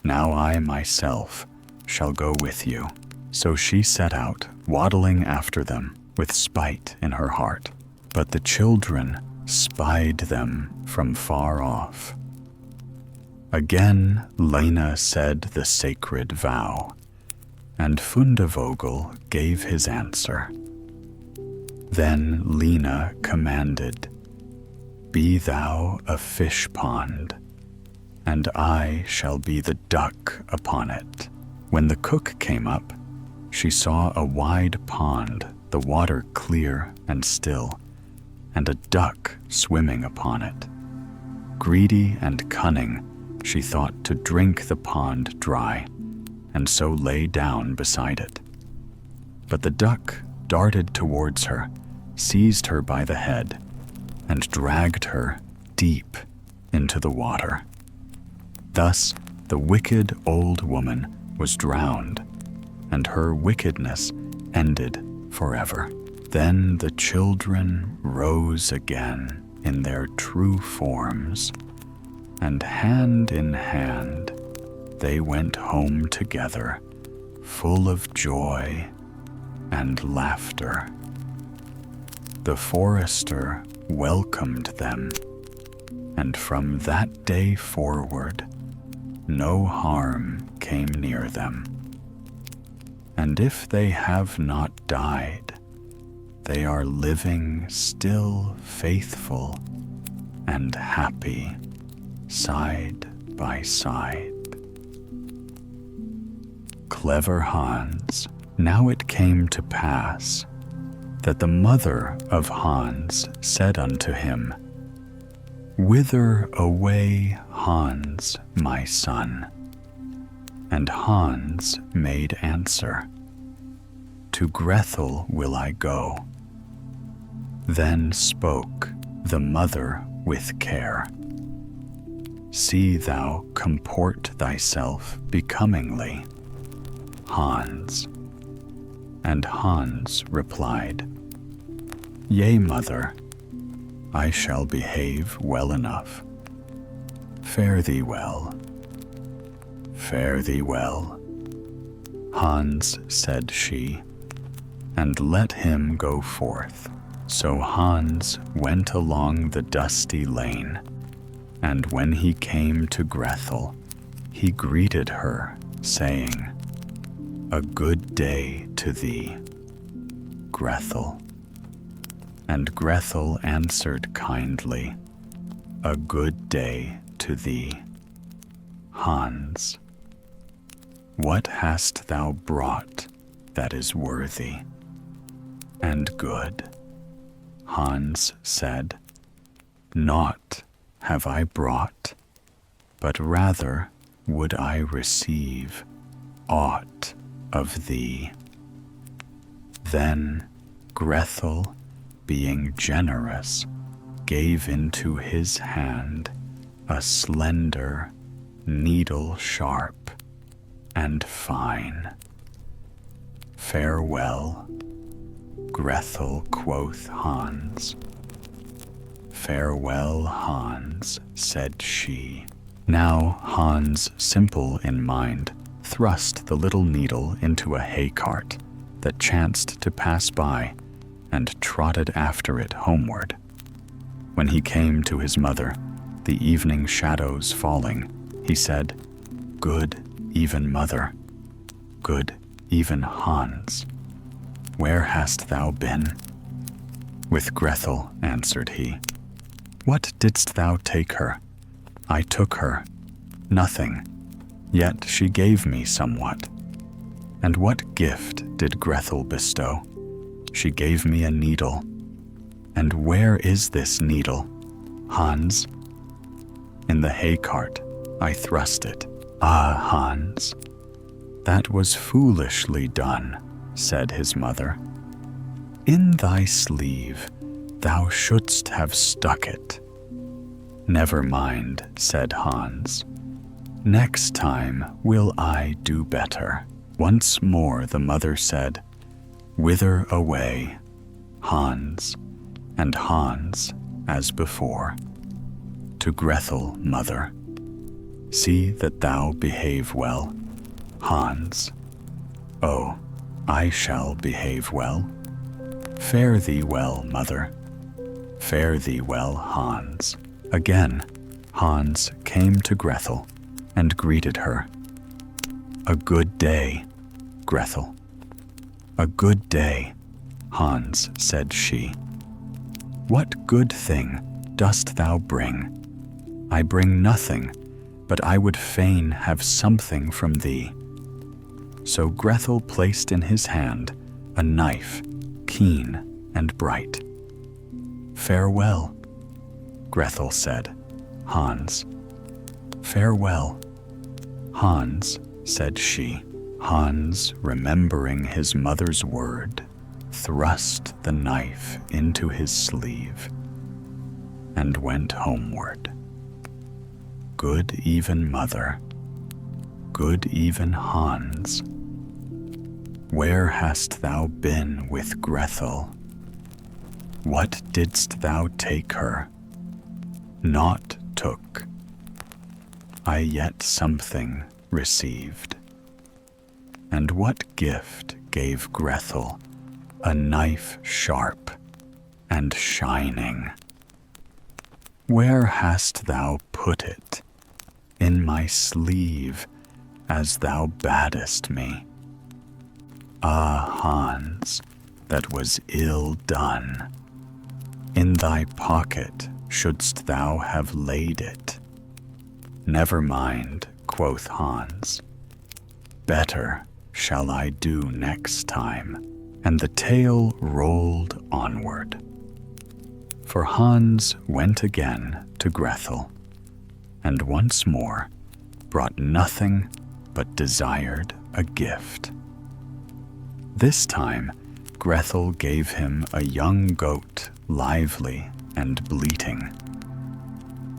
Now I myself shall go with you." So she set out, waddling after them with spite in her heart. But the children spied them from far off. Again Lena said the sacred vow, and Fundevogel gave his answer. Then Lena commanded, "Be thou a fish pond, and I shall be the duck upon it." When the cook came up, she saw a wide pond, the water clear and still, and a duck swimming upon it. Greedy and cunning, she thought to drink the pond dry, and so lay down beside it. But the duck darted towards her, seized her by the head, and dragged her deep into the water. Thus the wicked old woman was drowned, and her wickedness ended forever. Then the children rose again in their true forms, and hand in hand they went home together, full of joy and laughter. The forester welcomed them, and from that day forward no harm came near them. And if they have not died, they are living still faithful and happy, side by side. Clever Hans. Now it came to pass that the mother of Hans said unto him, "Whither away, Hans, my son?" And Hans made answer, "To Grethel will I go." Then spoke the mother with care, "See thou comport thyself becomingly, Hans." And Hans replied, "Yea, mother, I shall behave well enough. Fare thee well. Fare thee well." Hans, said she, and let him go forth. So Hans went along the dusty lane, and when he came to Grethel, he greeted her, saying, A good day to thee, Grethel. And Grethel answered kindly, A good day to thee, Hans. What hast thou brought that is worthy and good? Hans said, Naught have I brought, but rather would I receive aught of thee. Then Grethel, being generous, gave into his hand a slender needle sharp and fine. Farewell, Grethel, quoth Hans. Farewell, Hans, said she. Now Hans, simple in mind, thrust the little needle into a hay cart that chanced to pass by and trotted after it homeward. When he came to his mother, the evening shadows falling, he said, Good even mother, good even Hans, where hast thou been? With Grethel, answered he. What didst thou take her? I took her, nothing, yet she gave me somewhat. And what gift did Grethel bestow? She gave me a needle. And where is this needle, Hans? In the hay cart, I thrust it. Ah, Hans, that was foolishly done, said his mother. In thy sleeve thou shouldst have stuck it. Never mind, said Hans. Next time will I do better. Once more the mother said, Whither away, Hans? And Hans, as before. To Grethel, mother. See that thou behave well, Hans. Oh, I shall behave well. Fare thee well, mother. Fare thee well, Hans. Again, Hans came to Grethel and greeted her. A good day, Grethel. A good day, Hans, said she. What good thing dost thou bring? I bring nothing, but I would fain have something from thee. So Grethel placed in his hand a knife, keen and bright. Farewell, Grethel said. Hans. Farewell, Hans, said she. Hans, remembering his mother's word, thrust the knife into his sleeve and went homeward. Good even mother, good even Hans, where hast thou been with Grethel? What didst thou take her? Naught took. I yet something received. And what gift gave Grethel? A knife sharp and shining. Where hast thou put it? In my sleeve, as thou badest me. Ah, Hans, that was ill done. In thy pocket shouldst thou have laid it. Never mind, quoth Hans. Better shall I do next time. And the tale rolled onward. For Hans went again to Grethel, and once more brought nothing but desired a gift. This time Grethel gave him a young goat, lively and bleating.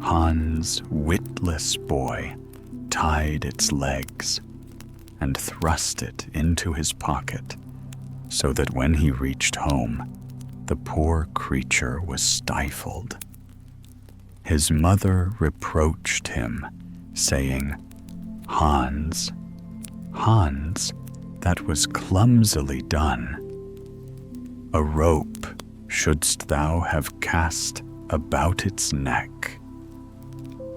Hans, witless boy, tied its legs and thrust it into his pocket, so that when he reached home, the poor creature was stifled. His mother reproached him, saying, Hans, Hans, that was clumsily done. A rope shouldst thou have cast about its neck.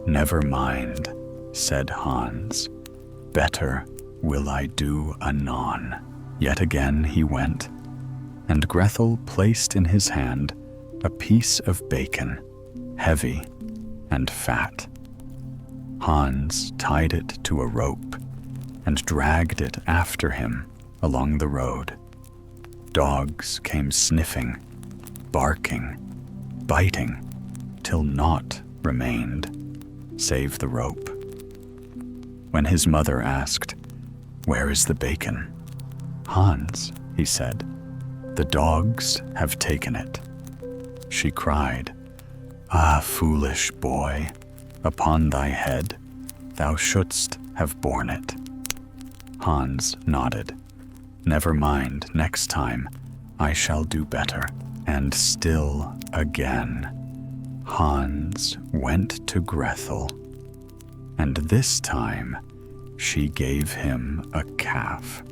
Never mind, said Hans, better will I do anon." Yet again he went, and Grethel placed in his hand a piece of bacon, heavy and fat. Hans tied it to a rope and dragged it after him along the road. Dogs came sniffing, barking, biting, till naught remained save the rope. When his mother asked, "Where is the bacon?" "Hans," he said, "the dogs have taken it." She cried, "Ah, foolish boy, upon thy head thou shouldst have borne it." Hans nodded. "Never mind, next time I shall do better." And still again, Hans went to Grethel, and this time she gave him a calf.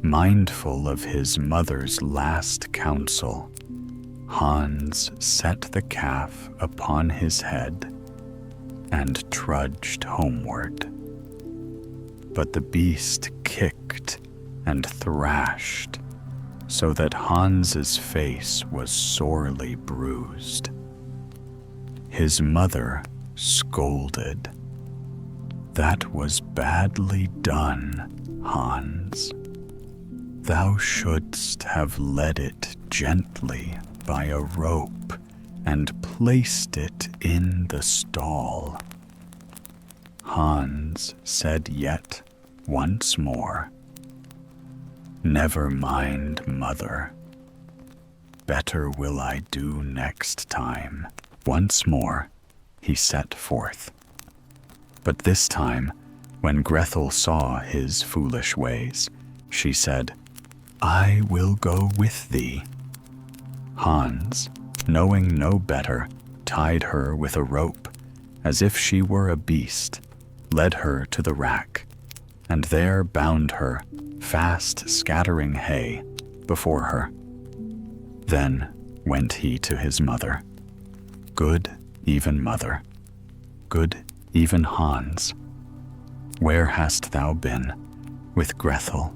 Mindful of his mother's last counsel, Hans set the calf upon his head and trudged homeward. But the beast kicked and thrashed, so that Hans's face was sorely bruised. His mother scolded. "That was badly done, Hans. Thou shouldst have led it gently by a rope and placed it in the stall." Hans said yet once more, "Never mind, mother. Better will I do next time." Once more he set forth. But this time, when Grethel saw his foolish ways, she said, "I will go with thee." Hans, knowing no better, tied her with a rope, as if she were a beast, led her to the rack, and there bound her, fast scattering hay before her. Then went he to his mother. "Good even mother, good even Hans, where hast thou been with Grethel?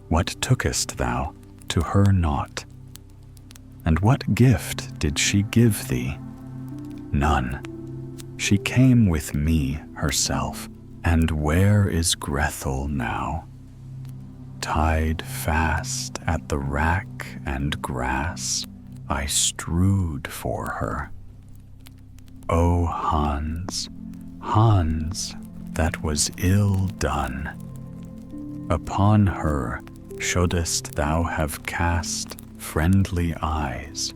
What tookest thou to her naught? And what gift did she give thee? None. She came with me herself. And where is Grethel now? Tied fast at the rack and grass I strewed for her. O Hans, Hans, that was ill done. Upon her shouldest thou have cast friendly eyes,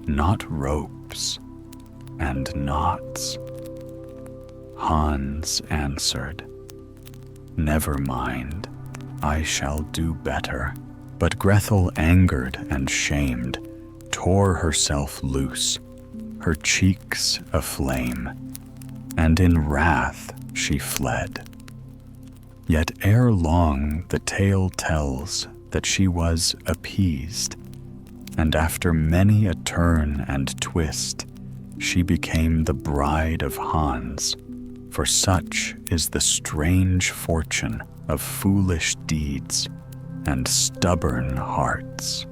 not ropes and knots." Hans answered, "Never mind, I shall do better." But Grethel, angered and shamed, tore herself loose, her cheeks aflame, and in wrath she fled. Yet ere long the tale tells that she was appeased, and after many a turn and twist, she became the bride of Hans, for such is the strange fortune of foolish deeds and stubborn hearts.